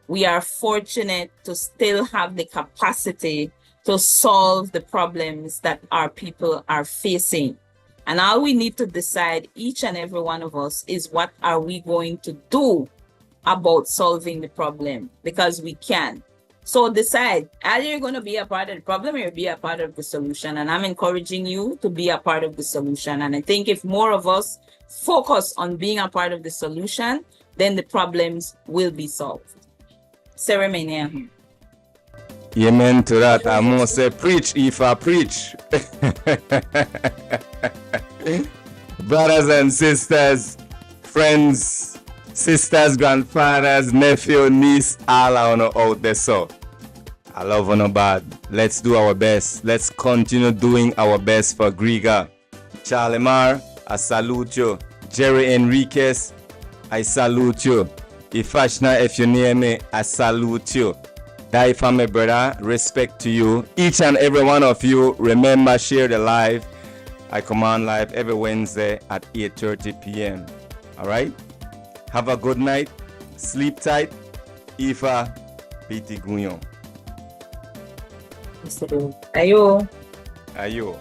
Speaker 7: We are fortunate to still have the capacity to solve the problems that our people are facing. And all we need to decide, each and every one of us, is what are we going to do about solving the problem, because we can. So decide, either you're going to be a part of the problem or you'll be a part of the solution. And I'm encouraging you to be a part of the solution. And I think if more of us focus on being a part of the solution, then the problems will be solved. Ceremony.
Speaker 1: Amen to that. I must say, preach, Ifa, preach. Brothers and sisters, friends, sisters, grandfathers, nephew, niece, all are out there. So I love you bad. Let's do our best. Let's continue doing our best for Dangriga. Charlie Mar, I salute you. Jerry Enriquez, I salute you. Ifasina Efunyemi, I salute you. Die for me, brother. Respect to you. Each and every one of you, remember, share the live. I command live every Wednesday at 8:30 p.m. All right? Have a good night. Sleep tight. Ifa, Piti Gunyo.
Speaker 7: Ayo.
Speaker 1: Ayo.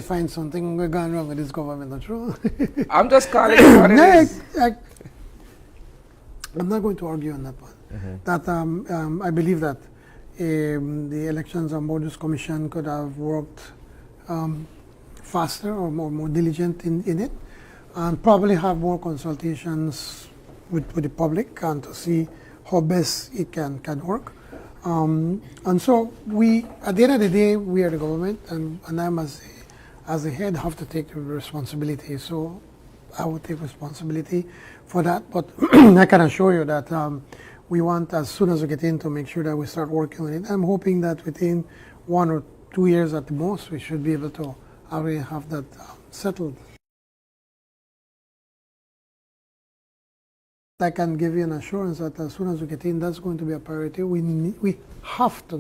Speaker 5: find something gone wrong with this government, not true?
Speaker 6: I'm just calling it what it
Speaker 5: No,
Speaker 6: is.
Speaker 5: I'm not going to argue on that one. That I believe that the Elections and Borders Commission could have worked faster or more diligent in it, and probably have more consultations with the public and to see how best it can work. And so we, at the end of the day, we are the government, and I'm as the head have to take the responsibility. So I will take responsibility for that. But I can assure you that we want, as soon as we get in, to make sure that we start working on it. I'm hoping that within 1 or 2 years at the most, we should be able to already have that settled. I can give you an assurance that as soon as we get in, that's going to be a priority. We have to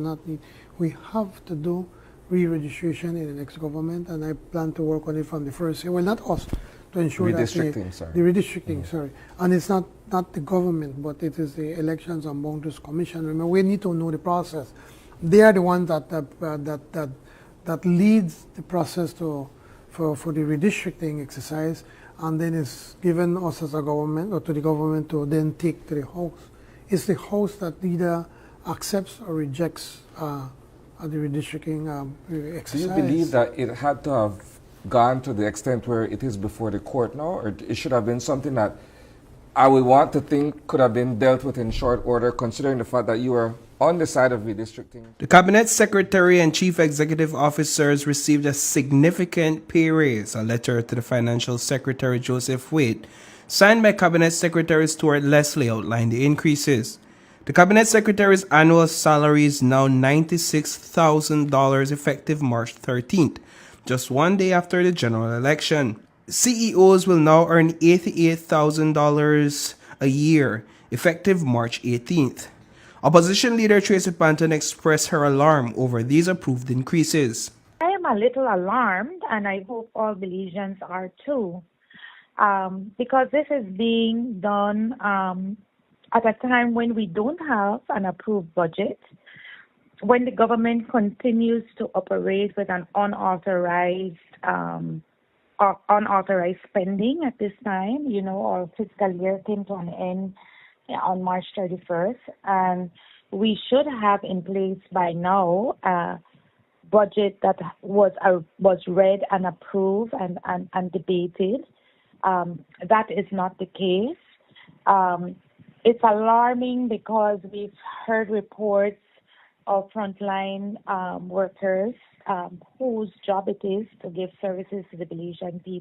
Speaker 5: do re-registration in the next government, and I plan to work on it from the first year. Well, not us, to ensure that the redistricting, sorry. And it's not the government, but it is the Elections and Boundaries Commission. Remember, we need to know the process. They are the ones that leads the process for the redistricting exercise, and then it's given us as a government, or to the government, to then take to the House. It's the House that either accepts or rejects the redistricting exercise.
Speaker 6: Do you believe that it had to have gone to the extent where it is before the court now, or it should have been something that I would want to think could have been dealt with in short order, considering the fact that you were on the side of redistricting?
Speaker 8: The Cabinet Secretary and Chief Executive Officers received a significant pay raise. A letter to the Financial Secretary, Joseph Wade, signed by Cabinet Secretary Stuart Leslie, outlined the increases. The Cabinet Secretary's annual salary is now $96,000 effective March 13th, just 1 day after the general election. CEOs will now earn $88,000 a year, effective March 18th. Opposition leader Tracy Panton expressed her alarm over these approved increases.
Speaker 9: I am a little alarmed, and I hope all Belizeans are too, because this is being done at a time when we don't have an approved budget, when the government continues to operate with an unauthorized spending at this time. You know, our fiscal year came to an end on March 31st, and we should have in place by now a budget that was read and approved and debated. That is not the case. It's alarming because we've heard reports of frontline workers whose job it is to give services to the Belizean people.